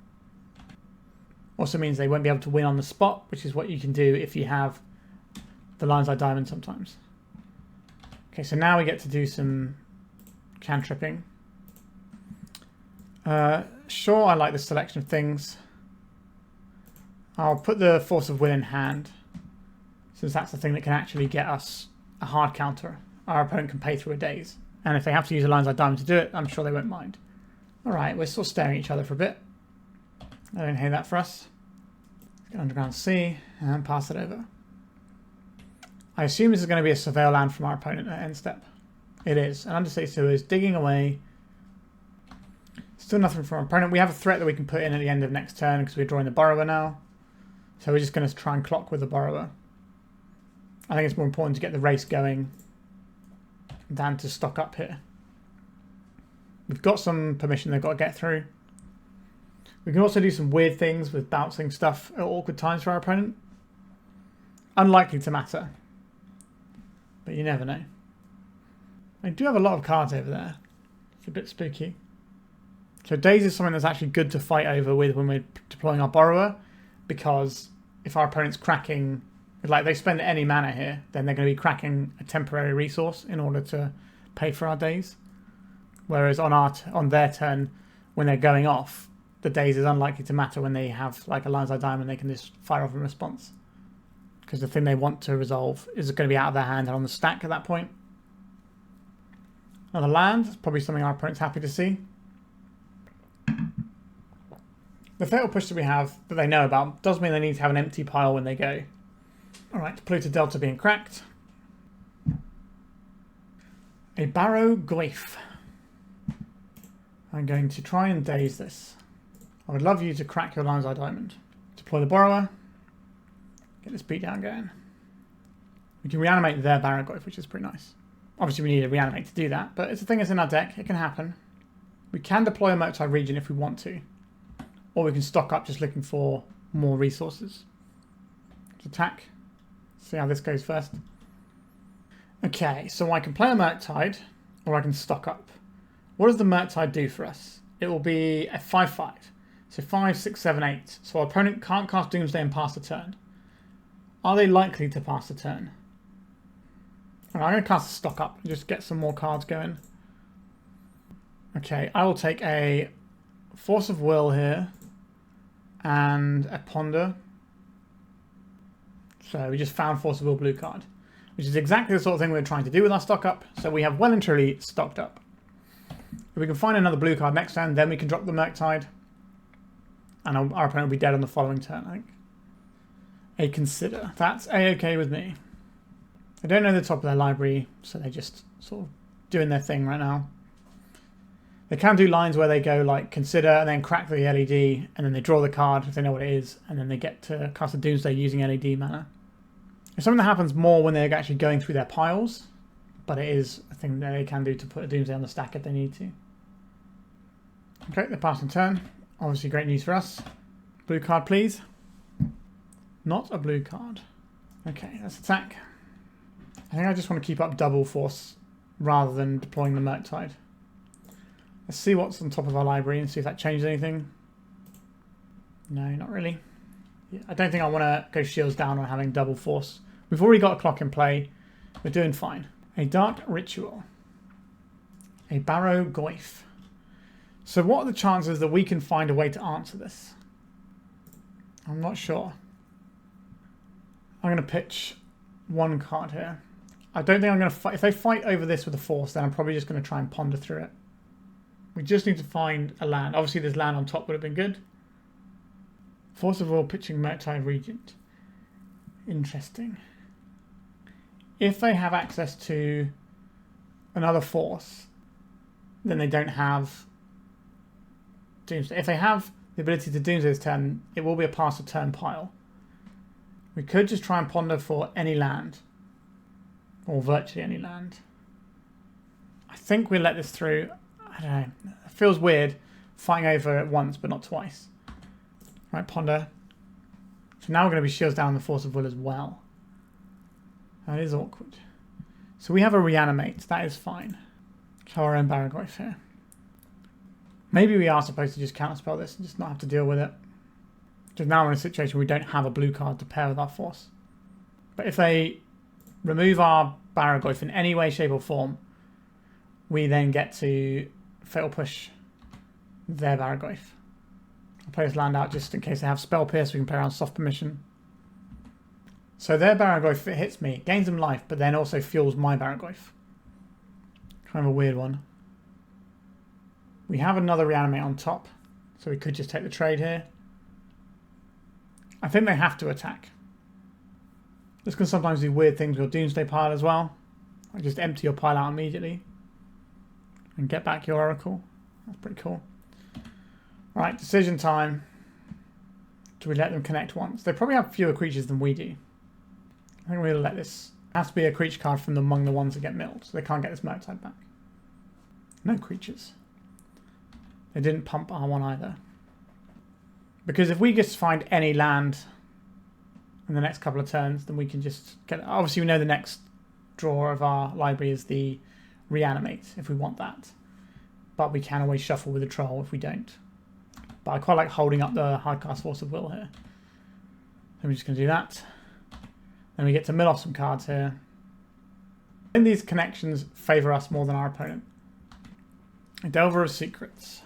Also means they won't be able to win on the spot, which is what you can do if you have the Lion's Eye Diamond sometimes. Okay, so now we get to do some cantripping. Sure, I like this selection of things. I'll put the Force of Will in hand, since that's the thing that can actually get us a hard counter. Our opponent can pay through a daze. And if they have to use a Lion's Eye Diamond to do it, I'm sure they won't mind. Alright, we're still staring at each other for a bit. I don't hate that for us. Let's get Underground Sea and pass it over. I assume this is going to be a Surveil land from our opponent at end step. It is. And Understate Sewer is digging away. Still nothing from our opponent. We have a threat that we can put in at the end of next turn because we're drawing the Borrower now. So we're just going to try and clock with the Borrower. I think it's more important to get the race going than to stock up here. We've got some permission they've got to get through. We can also do some weird things with bouncing stuff at awkward times for our opponent. Unlikely to matter. But you never know. I do have a lot of cards over there. It's a bit spooky. So Daze is something that's actually good to fight over with when we're deploying our Borrower, because if our opponent's cracking, if like they spend any mana here, then they're going to be cracking a temporary resource in order to pay for our Daze. Whereas on their turn, when they're going off, the Daze is unlikely to matter when they have like a Lion's Eye Diamond, they can just fire off in response. Because the thing they want to resolve is going to be out of their hand and on the stack at that point. Another land, it's probably something our opponent's happy to see. The Fatal Push that we have, that they know about, does mean they need to have an empty pile when they go. Alright, Polluted Delta being cracked. A Barragoyf. I'm going to try and daze this. I would love you to crack your Lion's Eye Diamond. Deploy the Borrower. Get this beatdown going. We can reanimate their Barragoyf, which is pretty nice. Obviously we need to reanimate to do that, but it's a thing that's in our deck. It can happen. We can deploy a Murktide Region if we want to. Or we can stock up just looking for more resources. Let's attack. See how this goes first. Okay, so I can play a Murktide, or I can stock up. What does the Murktide do for us? It will be a 5/5. So 5, 6, 7, 8. So our opponent can't cast Doomsday and pass the turn. Are they likely to pass the turn? Right, I'm going to cast a stock up and just get some more cards going. Okay, I will take a Force of Will here and a Ponder. So we just found Force of Will blue card, which is exactly the sort of thing we're trying to do with our stock up. So we have well and truly stocked up. If we can find another blue card next turn, then we can drop the Murktide. And our opponent will be dead on the following turn, I think. A Consider. That's A-okay with me. I don't know the top of their library, so they're just sort of doing their thing right now. They can do lines where they go like Consider and then crack the LED, and then they draw the card if they know what it is, and then they get to cast a Doomsday using LED mana. It's something that happens more when they're actually going through their piles, but it is a thing that they can do to put a Doomsday on the stack if they need to. Okay, they're passing turn. Obviously great news for us. Blue card, please. Not a blue card. Okay, let's attack. I think I just want to keep up double force rather than deploying the Murktide. Let's see what's on top of our library and see if that changes anything. No, not really. Yeah, I don't think I want to go shields down on having double force. We've already got a clock in play. We're doing fine. A Dark Ritual. A Barrow Goyf. So what are the chances that we can find a way to answer this? I'm not sure. I'm going to pitch one card here. I don't think I'm going to fight. If they fight over this with a force, then I'm probably just going to try and ponder through it. We just need to find a land. Obviously, this land on top would have been good. Force of Will pitching Murktide Regent. Interesting. If they have access to another force, then they don't have Doomsday. If they have the ability to Doomsday this turn, it will be a pass a turn pile. We could just try and ponder for any land. Or virtually any land. I think we'll let this through. I don't know. It feels weird fighting over it once but not twice. Right, ponder. So now we're going to be shields down the Force of Will as well. That is awkward. So we have a reanimate. That is fine. So our own Barragoyf here. Maybe we are supposed to just counterspell this and just not have to deal with it. Because now we're in a situation where we don't have a blue card to pair with our force. But if they remove our Barragoyf in any way, shape or form, we then get to Fatal Push their Barragoyf. I'll play this land out just in case they have Spell Pierce, we can play around Soft Permission. So their Barragoyf, if it hits me, it gains them life, but then also fuels my Barragoyf. Kind of a weird one. We have another reanimate on top, so we could just take the trade here. I think they have to attack. This can sometimes do weird things with your Doomsday pile as well. Like just empty your pile out immediately and get back your Oracle. That's pretty cool. Right, decision time. Do we let them connect once? They probably have fewer creatures than we do. I think we'll let this. It has to be a creature card from among the ones that get milled, so they can't get this Murktide back. No creatures. They didn't pump R1 either. Because if we just find any land in the next couple of turns, then we can just get... Obviously, we know the next draw of our library is the reanimate, if we want that. But we can always shuffle with the troll if we don't. But I quite like holding up the hardcast Force of Will here. So we're just going to do that. Then we get to mill off some cards here. And these connections favour us more than our opponent. Delver of Secrets.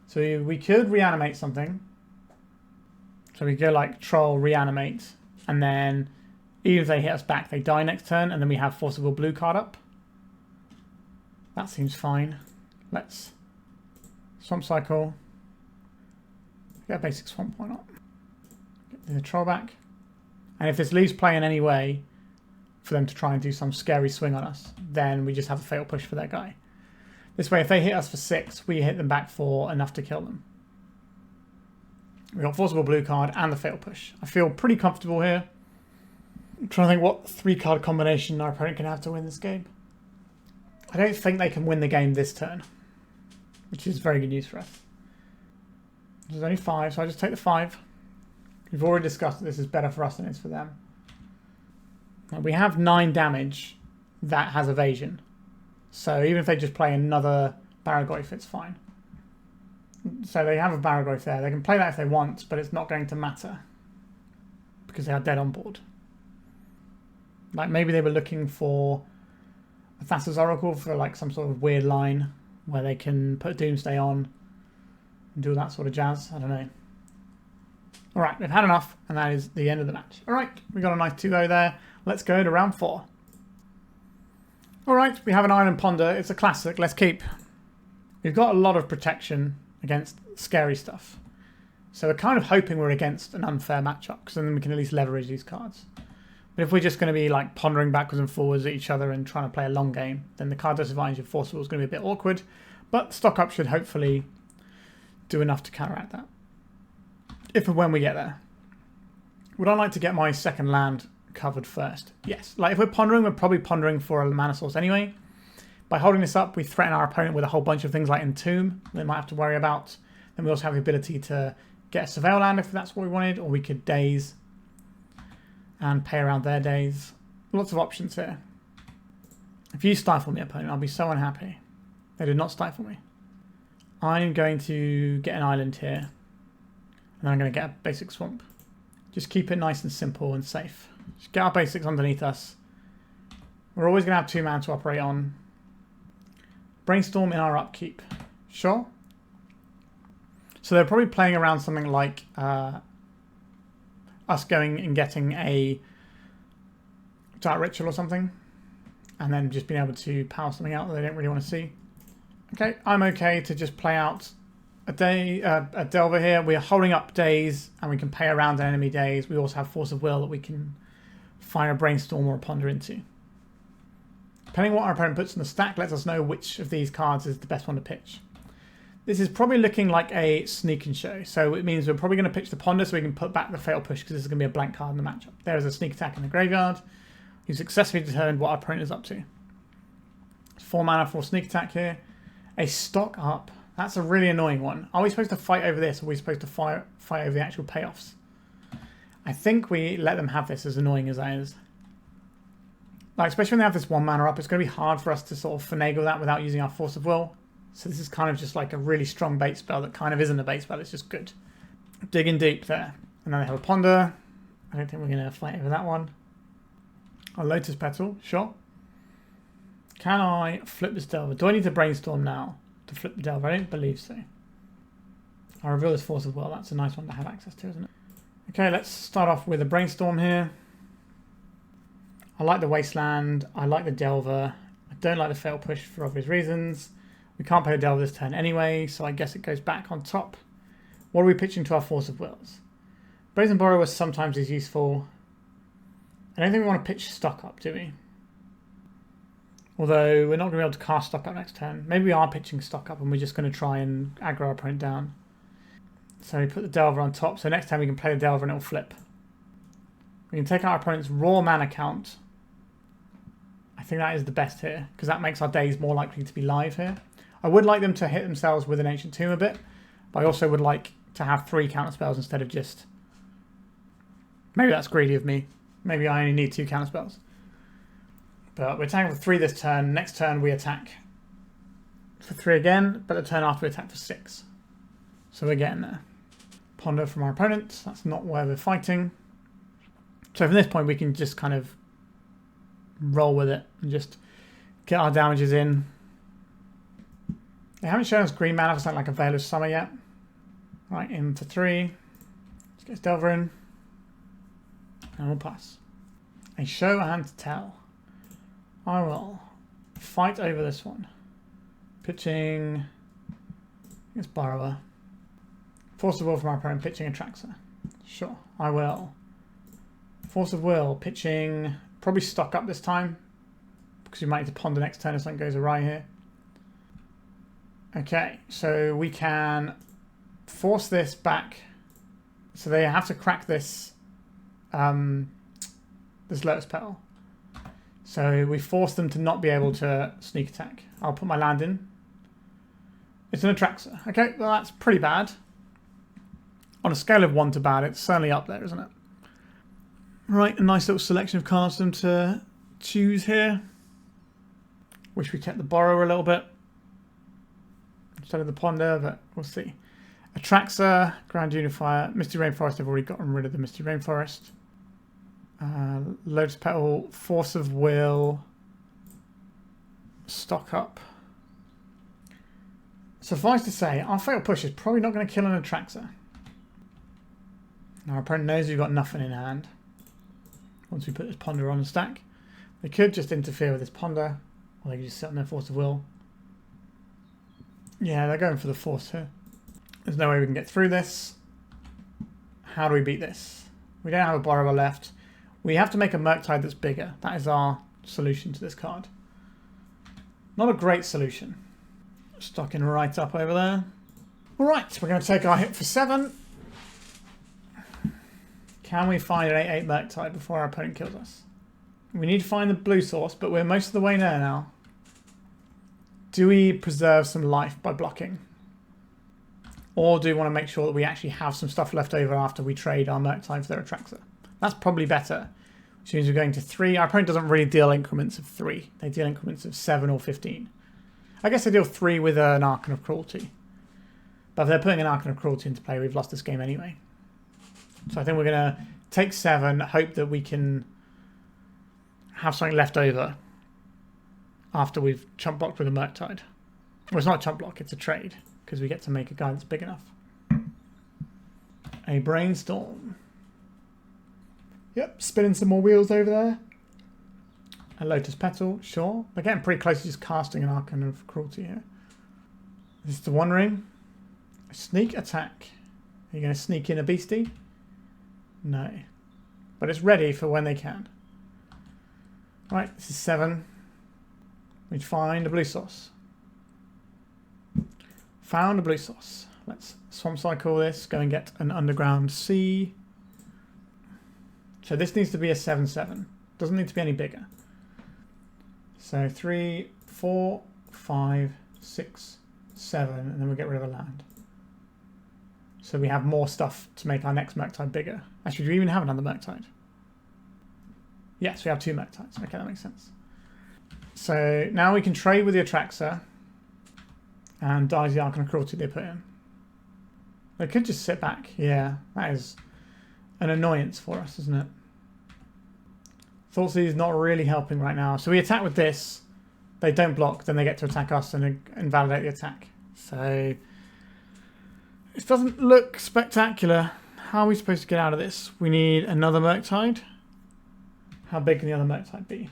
So we could reanimate something. So we go like troll, reanimate, and then even if they hit us back, they die next turn, and then we have Force of Will blue card up. That seems fine. Let's Swamp Cycle. Get a basic swamp, why not? Get the troll back. And if this leaves play in any way for them to try and do some scary swing on us, then we just have a Fatal Push for that guy. This way, if they hit us for 6, we hit them back for enough to kill them. We've got Force of Will blue card and the Fatal Push. I feel pretty comfortable here. I'm trying to think what 3-card combination our opponent can have to win this game. I don't think they can win the game this turn, which is very good news for us. There's only 5, so I just take the 5. We've already discussed that this is better for us than it is for them. Now we have 9 damage that has evasion. So even if they just play another Barragoyf, it's fine. So they have a Barragoyf there. They can play that if they want, but it's not going to matter. Because they are dead on board. Like maybe they were looking for Thassa's Oracle for like some sort of weird line where they can put Doomsday on and do that sort of jazz. I don't know. Alright, we've had enough, and that is the end of the match. Alright, we got a nice 2-0 there. Let's go to round 4. Alright, we have an Island Ponder. It's a classic. Let's keep. We've got a lot of protection against scary stuff. So we're kind of hoping we're against an unfair matchup, because then we can at least leverage these cards. But if we're just going to be like pondering backwards and forwards at each other and trying to play a long game, then the card disadvantage of Force of Will is going to be a bit awkward. But stock up should hopefully do enough to counteract that. If and when we get there. Would I like to get my second land covered first? Yes. Like if we're pondering, we're probably pondering for a mana source anyway. By holding this up, we threaten our opponent with a whole bunch of things like Entomb they might have to worry about. Then we also have the ability to get a Surveil land if that's what we wanted, or we could daze and pay around their days. Lots of options here. If you stifle me, opponent, I'll be so unhappy. They did not stifle me. I'm going to get an island here. And then I'm going to get a basic swamp. Just keep it nice and simple and safe. Just get our basics underneath us. We're always going to have 2 mana to operate on. Brainstorm in our upkeep. Sure. So they're probably playing around something like us going and getting a Dark Ritual or something. And then just being able to power something out that they don't really want to see. Okay, I'm okay to just play out a Delver here. We are holding up days and we can pay around an enemy days. We also have Force of Will that we can fire a Brainstorm or a Ponder into. Depending on what our opponent puts in the stack lets us know which of these cards is the best one to pitch. This is probably looking like a sneak and show. So it means we're probably going to pitch the Ponder so we can put back the Fatal Push because this is going to be a blank card in the matchup. There is a sneak attack in the graveyard. You've successfully determined what our opponent is up to. 4 mana for sneak attack here. A stock up. That's a really annoying one. Are we supposed to fight over this, or are we supposed to fight over the actual payoffs? I think we let them have this, as annoying as that is. Like, especially when they have this 1 mana up, it's going to be hard for us to sort of finagle that without using our Force of Will. So this is kind of just like a really strong bait spell that kind of isn't a bait spell, it's just good. Digging deep there. And then they have a Ponder. I don't think we're going to fight over that one. A Lotus Petal, sure. Can I flip this Delver? Do I need to Brainstorm now to flip the Delver? I don't believe so. I'll reveal this Force of Will. That's a nice one to have access to, isn't it? Okay, let's start off with a Brainstorm here. I like the Wasteland. I like the Delver. I don't like the Fatal Push for obvious reasons. We can't play the Delver this turn anyway, so I guess it goes back on top. What are we pitching to our Force of Wills? Brazen Borrower sometimes is useful. I don't think we want to pitch stock up, do we? Although we're not going to be able to cast stock up next turn. Maybe we are pitching stock up and we're just going to try and aggro our opponent down. So we put the Delver on top. So next time we can play the Delver and it'll flip. We can take out our opponent's raw mana count. I think that is the best here because that makes our days more likely to be live here. I would like them to hit themselves with an Ancient Tomb a bit. But I also would like to have 3 counterspells instead of just... Maybe that's greedy of me. Maybe I only need 2 counterspells. But we're attacking for 3 this turn. Next turn we attack for 3 again, but the turn after we attack for 6. So we're getting there. Ponder from our opponent. That's not where we're fighting. So from this point we can just kind of roll with it and just get our damages in. They haven't shown us green mana for something like a Veil of Summer yet. Right, in for 3. Let's get this Delver in. And we'll pass. A show and tell. I will fight over this one. Pitching... It's Borrower. Force of Will from our opponent, pitching Atraxa. Sure, I will. Force of Will, pitching... Probably stock up this time. Because we might need to ponder next turn if something goes awry here. Okay, so we can force this back. So they have to crack this... this Lotus Petal. So we force them to not be able to sneak attack. I'll put my land in. It's an Atraxa. Okay, well that's pretty bad. On a scale of 1 to bad, it's certainly up there, isn't it? Right, a nice little selection of cards for them to choose here. Wish we kept the Borrower a little bit instead of the Ponder, but we'll see. Atraxa, Grand Unifier, Misty Rainforest. I've already gotten rid of the Misty Rainforest. Lotus Petal, Force of Will. stock up. Suffice to say, our Fatal Push is probably not going to kill an Atraxa. Our opponent knows we've got nothing in hand. Once we put this Ponder on the stack, they could just interfere with this Ponder, or they could just sit on their Force of Will. Yeah, they're going for the Force here. There's no way we can get through this. How do we beat this? We don't have a Borrower left. We have to make a Murktide that's bigger. That is our solution to this card. Not a great solution. Stocking right up over there. Alright, we're going to take our hit for 7. Can we find an 8/8 Murktide before our opponent kills us? We need to find the blue source, but we're most of the way there now. Do we preserve some life by blocking? Or do we want to make sure that we actually have some stuff left over after we trade our Murktide for their Atraxa? That's probably better. Which means we're going to 3. Our opponent doesn't really deal increments of 3. They deal increments of 7 or 15. I guess they deal 3 with an Archon of Cruelty. But if they're putting an Archon of Cruelty into play, we've lost this game anyway. So I think we're going to take 7, hope that we can have something left over after we've chump blocked with a Murktide. Well, it's not a chump block, it's a trade, because we get to make a guy that's big enough. A Brainstorm. Yep, spinning some more wheels over there. A Lotus Petal, sure. We're getting pretty close to just casting an Archon of Cruelty here. This is the One Ring. A sneak attack. Are you going to sneak in a beastie? No. But it's ready for when they can. Right, this is 7. We find a blue source. Found a blue source. Let's swamp cycle this, go and get an underground sea. So this needs to be a 7/7. Doesn't need to be any bigger. So 3, 4, 5, 6, 7, and then we'll get rid of a land. So we have more stuff to make our next Murktide bigger. Actually, do we even have another Murktide? Yes, we have 2 Murktides. Okay, that makes sense. So now we can trade with the Atraxa and dies the Archon of Cruelty they put in. They could just sit back. Yeah, that is an annoyance for us, isn't it? Thoughtseize is not really helping right now. So we attack with this. They don't block, then they get to attack us and invalidate the attack. So this doesn't look spectacular. How are we supposed to get out of this? We need another Murktide. How big can the other Murktide be?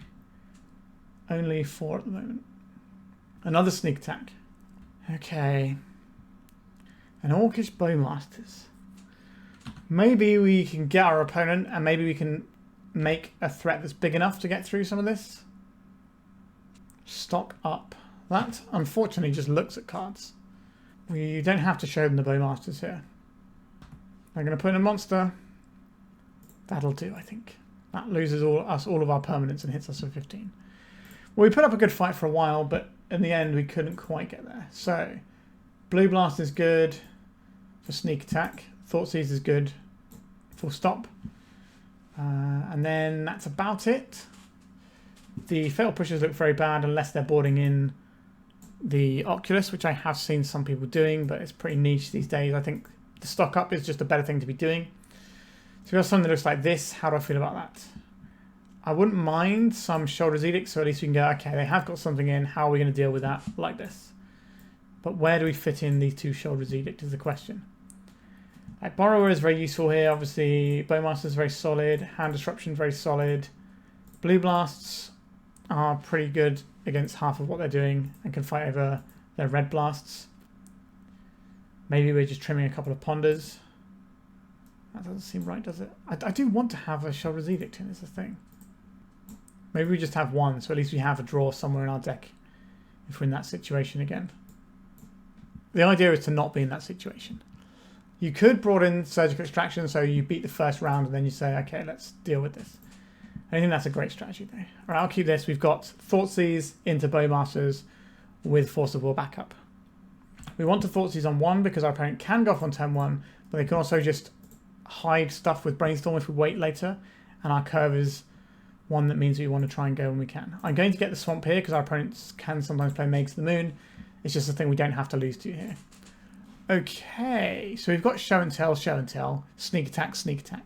Only 4 at the moment. Another sneak attack. Okay. An Orcish Bowmasters. Maybe we can get our opponent and maybe we can make a threat that's big enough to get through some of this. Stock up. That, unfortunately, just looks at cards. We don't have to show them the Bowmasters here. They're going to put in a monster. That'll do, I think. That loses all of our permanents and hits us for 15. Well, we put up a good fight for a while, but in the end we couldn't quite get there. So, Blue Blast is good for sneak attack. Thoughtseize is good. Full stop. And then that's about it. The Fatal Pushers look very bad unless they're boarding in the Oculus, which I have seen some people doing, but it's pretty niche these days. I think the stock up is just a better thing to be doing. So we've got something that looks like this. How do I feel about that? I wouldn't mind some Shoulder's Edict, so at least we can go, okay, they have got something in. How are we going to deal with that like this? But where do we fit in these 2 Shoulder's Edict is the question. Like, Borrower is very useful here. Obviously, Bowmaster is very solid. Hand Disruption very solid. Blue Blasts are pretty good against half of what they're doing and can fight over their Red Blasts. Maybe we're just trimming a couple of Ponders. That doesn't seem right, does it? I do want to have a Shoulder's Edict in, is the thing. Maybe we just have 1, so at least we have a draw somewhere in our deck if we're in that situation again. The idea is to not be in that situation. You could broaden Surgical Extraction, so you beat the first round and then you say, okay, let's deal with this. I think that's a great strategy though. Alright, I'll keep this. We've got Thoughtseize into Bowmasters with Force of Will backup. We want to Thoughtseize on 1 because our opponent can go off on turn 1, but they can also just hide stuff with Brainstorm if we wait later, and our curve is one that means we want to try and go when we can. I'm going to get the Swamp here because our opponents can sometimes play Mages of the Moon. It's just a thing we don't have to lose to here. Okay, so we've got Show and Tell, Sneak Attack, Sneak Attack.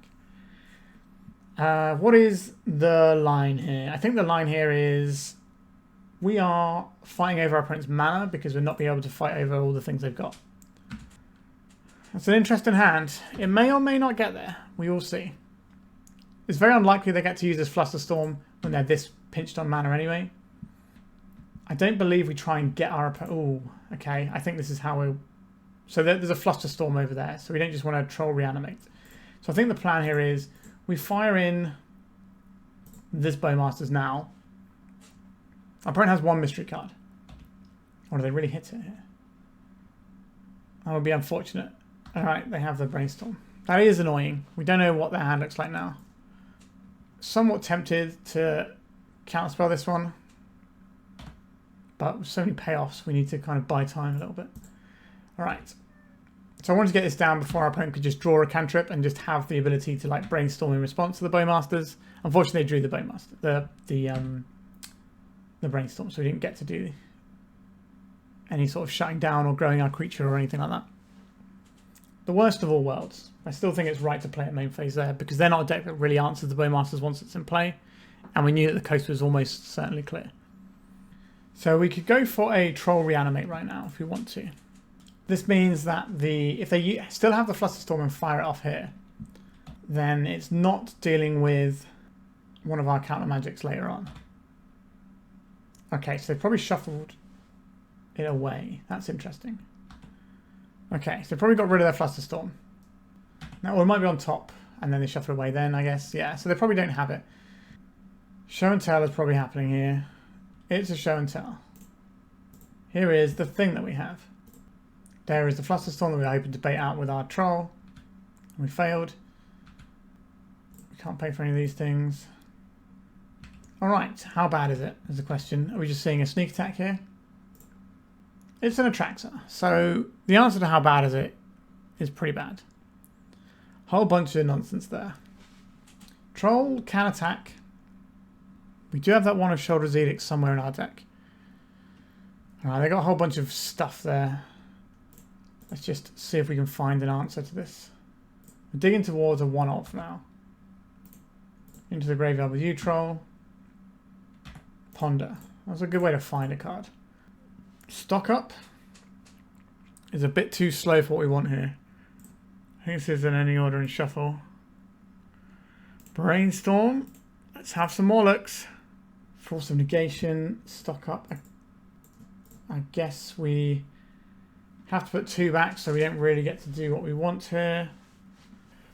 What is the line here? I think the line here is we are fighting over our opponent's mana because we're not being able to fight over all the things they've got. That's an interesting hand. It may or may not get there. We will see. It's very unlikely they get to use this Flusterstorm when they're this pinched on mana anyway. I don't believe we try and get our opponent. Oh, okay. I think this is how we. So there's a Flusterstorm over there, so we don't just want to troll reanimate. So I think the plan here is we fire in this Bowmasters now. Our opponent has one mystery card. Or do they really hit it here? That would be unfortunate. Alright, they have the Brainstorm. That is annoying. We don't know what their hand looks like now. Somewhat tempted to counterspell this one. But with so many payoffs, we need to kind of buy time a little bit. Alright. So I wanted to get this down before our opponent could just draw a cantrip and just have the ability to like brainstorm in response to the Bowmasters. Unfortunately, they drew the Bowmaster, the Brainstorm, so we didn't get to do any sort of shutting down or growing our creature or anything like that. The worst of all worlds. I still think it's right to play at main phase there because they're not a deck that really answers the Bowmasters once it's in play, and we knew that the coast was almost certainly clear. So we could go for a Troll Reanimate right now if we want to. This means that if they still have the Flusterstorm and fire it off here, then it's not dealing with one of our counter magics later on. Okay, so they've probably shuffled it away. That's interesting. Okay, so they've probably got rid of their Flusterstorm. Now, or it might be on top, and then they shuffle away then, I guess. Yeah, so they probably don't have it. Show and tell is probably happening here. It's a show and tell. Here is the thing that we have. There is the Flusterstorm that we were hoping to bait out with our Troll. We failed. We can't pay for any of these things. Alright, how bad is it, is the question. Are we just seeing a sneak attack here? It's an attractor. So the answer to how bad is it is pretty bad. Whole bunch of nonsense there. Troll can attack. We do have that one of Shoulder's Edict somewhere in our deck. Alright, they got a whole bunch of stuff there. Let's just see if we can find an answer to this. We're digging towards a 1-off now. Into the graveyard with you, Troll. Ponder. That's a good way to find a card. Stock up is a bit too slow for what we want here. I think this is in any order and shuffle. Brainstorm. Let's have some more looks. Force of Negation. Stock up. I guess we have to put 2 back so we don't really get to do what we want here.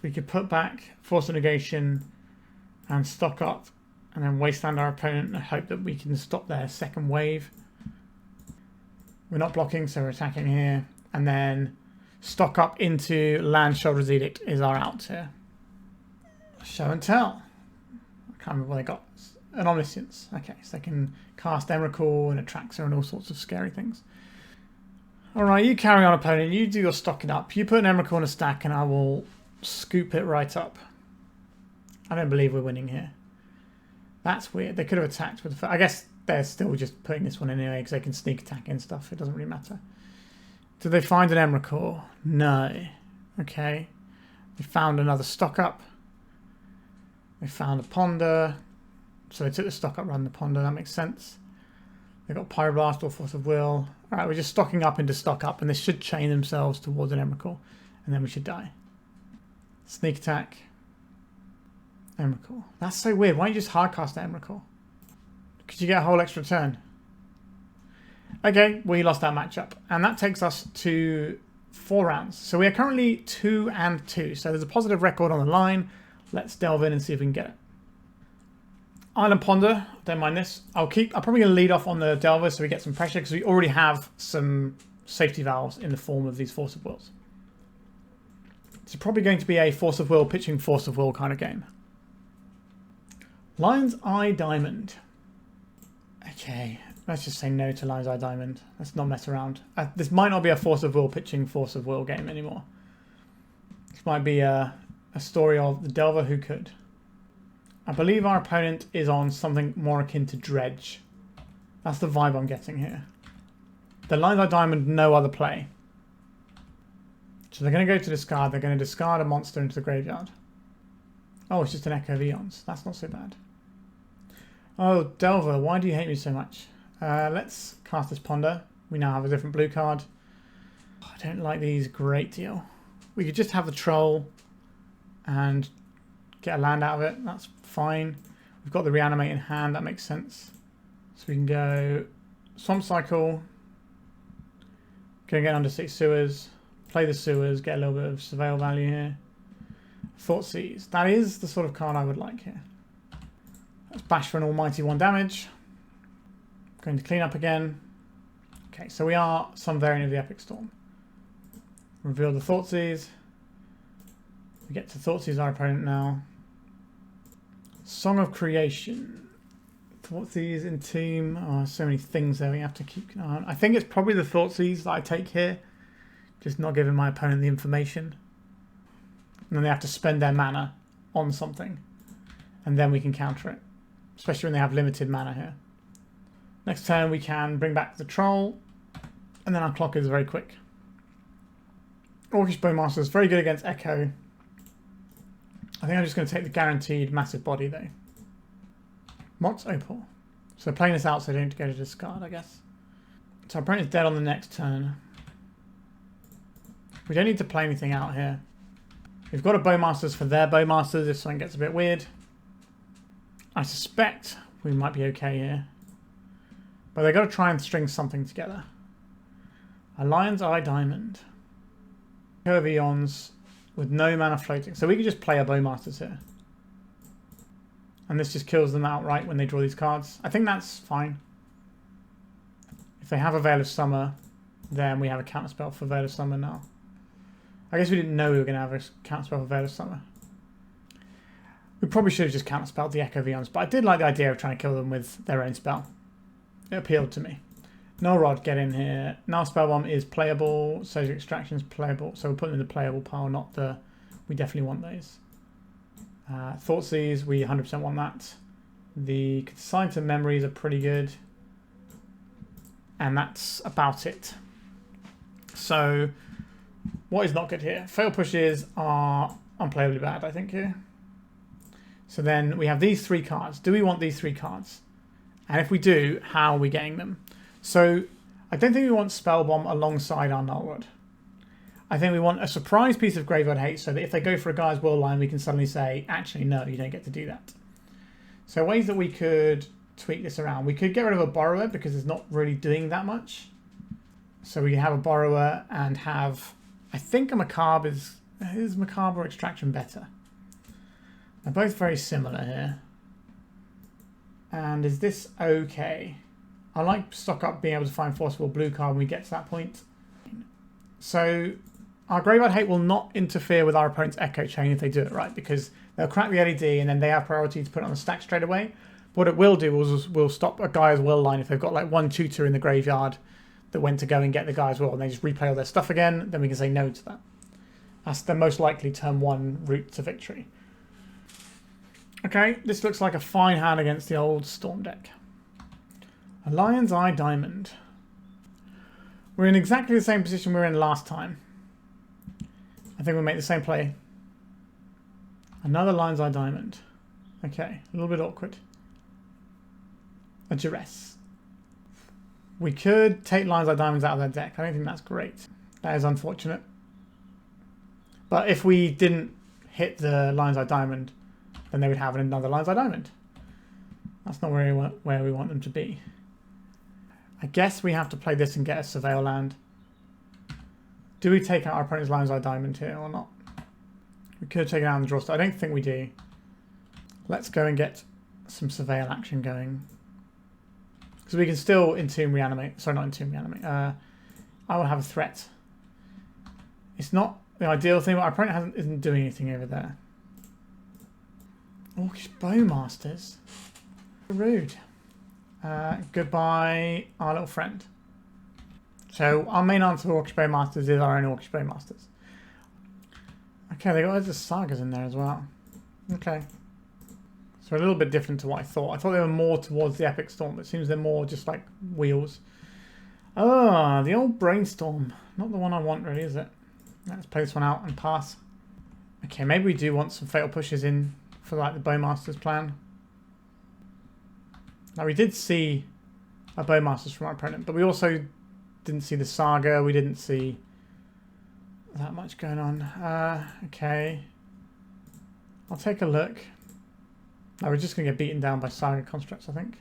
We could put back Force of Negation and stock up and then Wasteland our opponent and hope that we can stop their second wave. We're not blocking, so we're attacking here. And then stock up into land Shoulder's Edict is our out here. Show and tell. I can't remember what they got. An Omniscience. Okay, so they can cast Emrakul and Attractor and all sorts of scary things. Alright, you carry on, opponent. You do your stocking up. You put an Emrakul in a stack and I will scoop it right up. I don't believe we're winning here. That's weird. They could have attacked with the... I guess they're still just putting this one in anyway because they can sneak attack and stuff. It doesn't really matter. Did they find an Emrakul? No. Okay. They found another stock up. They found a Ponder. So they took the stock up, run the Ponder. That makes sense. They got Pyroblast or Force of Will. Alright, we're just stocking up into stock up and they should chain themselves towards an Emrakul. And then we should die. Sneak attack. Emrakul. That's so weird. Why don't you just hardcast that Emrakul? Could you get a whole extra turn? Okay, we lost that matchup. And that takes us to 4 rounds. So we are currently 2-2. So there's a positive record on the line. Let's delve in and see if we can get it. Island Ponder. Don't mind this. I'm probably going to lead off on the Delver so we get some pressure because we already have some safety valves in the form of these Force of Wills. It's probably going to be a Force of Will pitching Force of Will kind of game. Lion's Eye Diamond. Okay, let's just say no to Lion's Eye Diamond. Let's not mess around. This might not be a Force of Will pitching Force of Will game anymore. This might be a story of the Delver who could. I believe our opponent is on something more akin to Dredge. That's the vibe I'm getting here. The Lion's Eye Diamond, no other play. So they're going to go to discard. They're going to discard a monster into the graveyard. Oh, it's just an Echo of Eons. That's not so bad. Oh, Delver, why do you hate me so much? Let's cast this Ponder. We now have a different blue card. I don't like these a great deal. We could just have the Troll and get a land out of it. That's fine. We've got the Reanimate in hand. That makes sense. So we can go Swamp Cycle. Gonna get Undersea Sewers. Play the Sewers. Get a little bit of Surveil value here. Thoughtseize. That is the sort of card I would like here. Let's bash for an almighty 1 damage. Going to clean up again. Okay, so we are some variant of the Epic Storm. Reveal the Thoughtseize. We get to Thoughtseize our opponent now. Song of Creation. Thoughtseize in team. Oh, so many things there we have to keep an eye on. I think it's probably the Thoughtseize that I take here. Just not giving my opponent the information. And then they have to spend their mana on something. And then we can counter it. Especially when they have limited mana here. Next turn we can bring back the Troll. And then our clock is very quick. Orcish Bowmaster is very good against Echo. I think I'm just going to take the guaranteed massive body though. Mott's Opal. So playing this out so they don't go to discard, I guess. So our opponent is dead on the next turn. We don't need to play anything out here. We've got a Bowmasters for their Bowmasters if something gets a bit weird. I suspect we might be okay here. But they've got to try and string something together. A Lion's Eye Diamond. Curvions with no mana floating. So we could just play our Bowmasters here. And this just kills them outright when they draw these cards. I think that's fine. If they have a Veil of Summer, then we have a Counterspell for Veil of Summer now. I guess we didn't know we were going to have a Counterspell for Veil of Summer. We probably should have just Counterspelled the Echo Vions, but I did like the idea of trying to kill them with their own spell. It appealed to me. Null Rod, get in here. Null Spell Bomb is playable. Social Extraction is playable. So we're putting them in the playable pile, not the... We definitely want those. Thoughtseize, we 100% want that. The Consign to Memories are pretty good. And that's about it. So, what is not good here? Fail pushes are unplayably bad, I think, here. So then we have these 3 cards. Do we want these 3 cards? And if we do, how are we getting them? So, I don't think we want Spell Bomb alongside our Null Rod. I think we want a surprise piece of Graveyard Hate so that if they go for a Gaia's Will line, we can suddenly say, actually, no, you don't get to do that. So ways that we could tweak this around. We could get rid of a Borrower because it's not really doing that much. So we can have a Borrower and have... I think a Macabre is... Is Macabre or Extraction better? They're both very similar here. And is this okay? I like stock up being able to find Forcible Blue card when we get to that point. So our Graveyard Hate will not interfere with our opponent's Echo Chain if they do it right, because they'll crack the LED and then they have priority to put it on the stack straight away. What it will do is will stop a Gaia's Will line if they've got like one tutor in the graveyard that went to go and get the Gaia's Will and they just replay all their stuff again, then we can say no to that. That's the most likely turn 1 route to victory. Okay, this looks like a fine hand against the old Storm deck. A Lion's Eye Diamond. We're in exactly the same position we were in last time. I think we'll make the same play. Another Lion's Eye Diamond. Okay, a little bit awkward. A Duress. We could take Lion's Eye Diamonds out of their deck. I don't think that's great. That is unfortunate. But if we didn't hit the Lion's Eye Diamond, then they would have another Lion's Eye Diamond. That's not where we want them to be. I guess we have to play this and get a Surveil land. Do we take out our opponent's Lion's Eye Diamond here or not? We could take it out on the draw start. I don't think we do. Let's go and get some Surveil action going. Because we can still Entomb Reanimate. Sorry, not Entomb Reanimate. I will have a threat. It's not the ideal thing, but our opponent isn't doing anything over there. Orcish Bowmasters. Rude. Goodbye, our little friend. So our main answer for Orcish Bowmasters is our own Orcish Bowmasters. Okay, they got loads of sagas in there as well. Okay. So a little bit different to what I thought. I thought they were more towards the Epic Storm, but it seems they're more just like wheels. Ah, the old Brainstorm. Not the one I want really, is it? Let's play this one out and pass. Okay, maybe we do want some fatal pushes in for like the Bowmasters plan. Now we did see Bowmasters from our opponent. But we also didn't see the Saga. We didn't see that much going on. Okay. I'll take a look. No, we're just going to get beaten down by Saga Constructs, I think.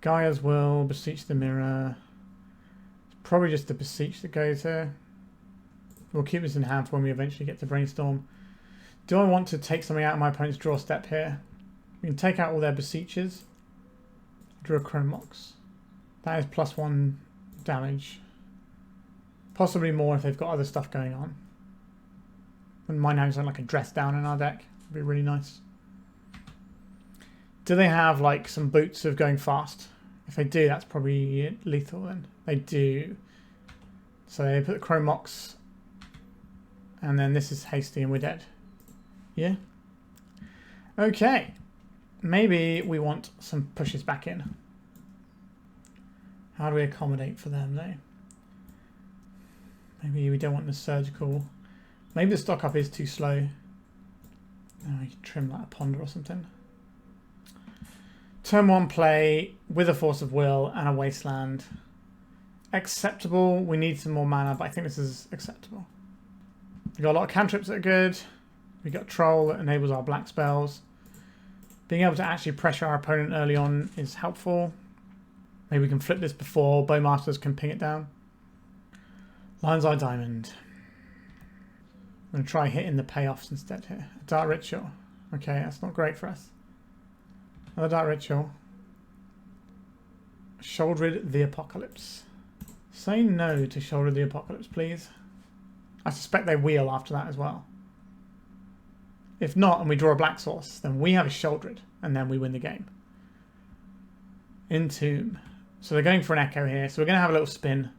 Gaia's Will, Beseech the Mirror. It's probably just the Beseech that goes here. We'll keep this in hand for when we eventually get to Brainstorm. Do I want to take something out of my opponent's draw step here? We can take out all their Beseeches. Draw a Chrome Mox. That is +1 damage. Possibly more if they've got other stuff going on. Wouldn't mind having something like a Dress Down in our deck. Would be really nice. Do they have like some boots of going fast? If they do, that's probably lethal then. They do. So they put the Chrome Mox. And then this is hasty and we're dead. Yeah? Okay. Maybe we want some pushes back in. How do we accommodate for them though? Maybe we don't want the surgical. Maybe the stock up is too slow. Oh, we can trim like a ponder or something. Turn 1 play with a Force of Will and a Wasteland. Acceptable. We need some more mana, but I think this is acceptable. We've got a lot of cantrips that are good. We've got Troll that enables our black spells. Being able to actually pressure our opponent early on is helpful. Maybe we can flip this before Bowmasters can ping it down. Lion's Eye Diamond. I'm going to try hitting the payoffs instead here. Dark Ritual. Okay, that's not great for us. Another Dark Ritual. Shouldered the Apocalypse. Say no to Shouldered the Apocalypse, please. I suspect they wheel after that as well. If not, and we draw a black source, then we have a Shouldered, and then we win the game. Entomb. So they're going for an Echo here, so we're going to have a little spin.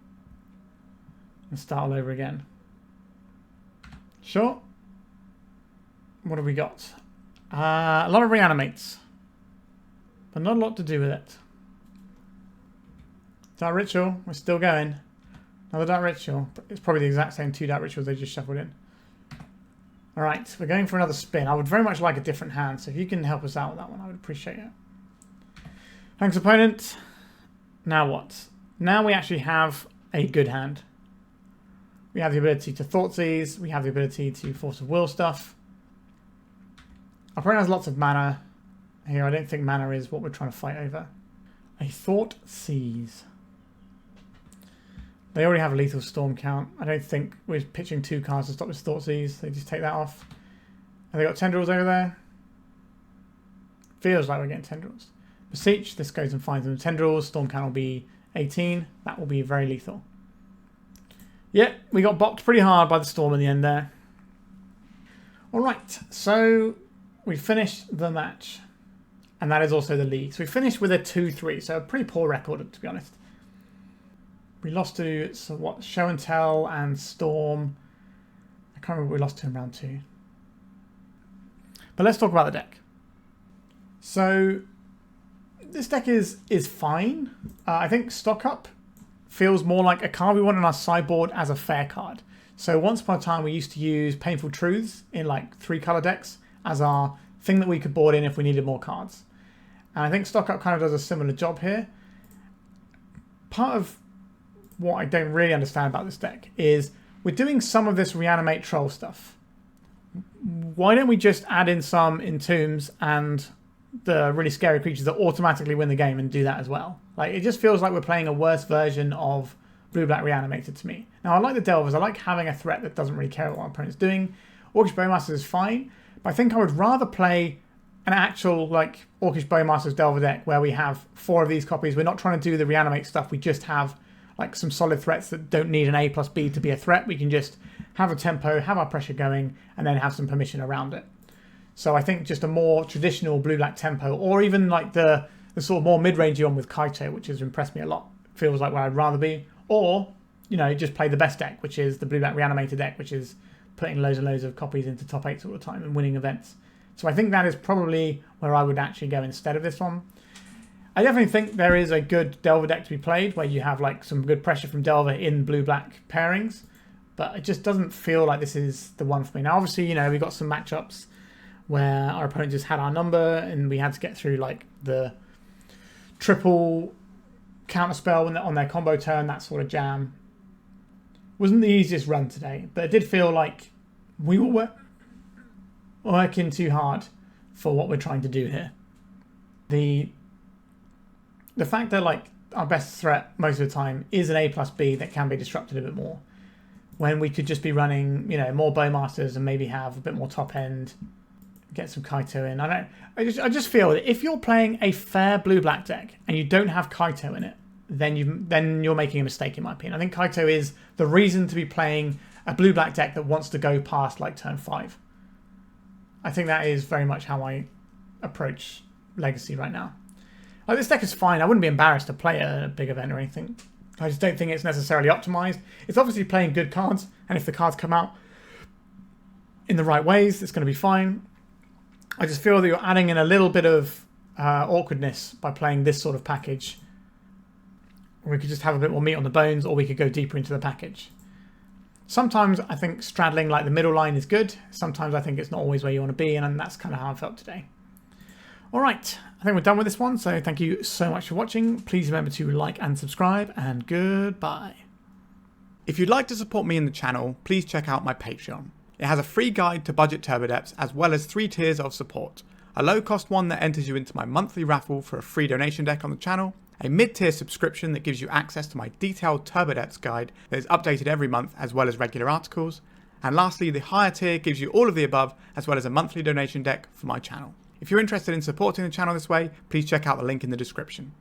And start all over again. Sure. What have we got? A lot of reanimates. But not a lot to do with it. Dark Ritual, we're still going. Another Dark Ritual. It's probably the exact same 2 Dark Rituals they just shuffled in. Alright, we're going for another spin. I would very much like a different hand, so if you can help us out with that one, I would appreciate it. Thanks, opponent. Now what? Now we actually have a good hand. We have the ability to Thoughtseize. We have the ability to Force of Will stuff. Our opponent has lots of mana. Here, I don't think mana is what we're trying to fight over. A Thoughtseize. They already have a lethal storm count. I don't think we're pitching 2 cards to stop this Thoughtseize. They just take that off. Have they got tendrils over there? Feels like we're getting tendrils. Beseech, this goes and finds them tendrils. Storm count will be 18. That will be very lethal. Yeah, we got bopped pretty hard by the storm in the end there. Alright, so we finished the match. And that is also the league. So we finished with a 2-3, so a pretty poor record, to be honest. We lost to Show and Tell and Storm. I can't remember what we lost to in round 2. But let's talk about the deck. So this deck is fine. I think Stock Up feels more like a card we want on our sideboard as a fair card. So once upon a time we used to use Painful Truths in like 3-color decks as our thing that we could board in if we needed more cards. And I think Stock Up kind of does a similar job here. Part of what I don't really understand about this deck is we're doing some of this reanimate troll stuff. Why don't we just add in some Entombs and the really scary creatures that automatically win the game and do that as well? Like, it just feels like we're playing a worse version of Blue-Black Reanimated to me. Now, I like the Delvers. I like having a threat that doesn't really care what our opponent's doing. Orcish Bowmasters is fine, but I think I would rather play an actual, like, Orcish Bowmasters Delver deck where we have 4 of these copies. We're not trying to do the reanimate stuff. We just have, like, some solid threats that don't need an A+B to be a threat. We can just have a tempo, have our pressure going, and then have some permission around it. So I think just a more traditional blue-black tempo, or even like the sort of more mid-rangey one with Kaito, which has impressed me a lot, feels like where I'd rather be. Or, you know, just play the best deck, which is the blue-black reanimated deck, which is putting loads and loads of copies into top 8s all the time and winning events. So I think that is probably where I would actually go instead of this one. I definitely think there is a good Delver deck to be played where you have like some good pressure from Delver in blue-black pairings, but it just doesn't feel like this is the one for me. Now, obviously, you know, we got some matchups where our opponent just had our number and we had to get through like the triple Counterspell on their combo turn, that sort of jam. Wasn't the easiest run today, but it did feel like we were working too hard for what we're trying to do here. The fact that like our best threat most of the time is an A+B that can be disrupted a bit more, when we could just be running, you know, more Bowmasters and maybe have a bit more top end, get some Kaito in. I just feel that if you're playing a fair blue-black deck and you don't have Kaito in it, then you're making a mistake, in my opinion. I think Kaito is the reason to be playing a blue-black deck that wants to go past like turn 5. I think that is very much how I approach Legacy right now. Like, this deck is fine. I wouldn't be embarrassed to play a big event or anything. I just don't think it's necessarily optimized. It's obviously playing good cards, and if the cards come out in the right ways, it's going to be fine. I just feel that you're adding in a little bit of awkwardness by playing this sort of package. We could just have a bit more meat on the bones, or we could go deeper into the package. Sometimes I think straddling like the middle line is good. Sometimes I think it's not always where you want to be, and that's kind of how I felt today. All right, I think we're done with this one, so thank you so much for watching. Please remember to like and subscribe, and goodbye. If you'd like to support me in the channel, please check out my Patreon. It has a free guide to budget turbo depths, as well as 3 tiers of support. A low-cost one that enters you into my monthly raffle for a free donation deck on the channel, a mid-tier subscription that gives you access to my detailed turbo depths guide that is updated every month, as well as regular articles, and lastly, the higher tier gives you all of the above, as well as a monthly donation deck for my channel. If you're interested in supporting the channel this way, please check out the link in the description.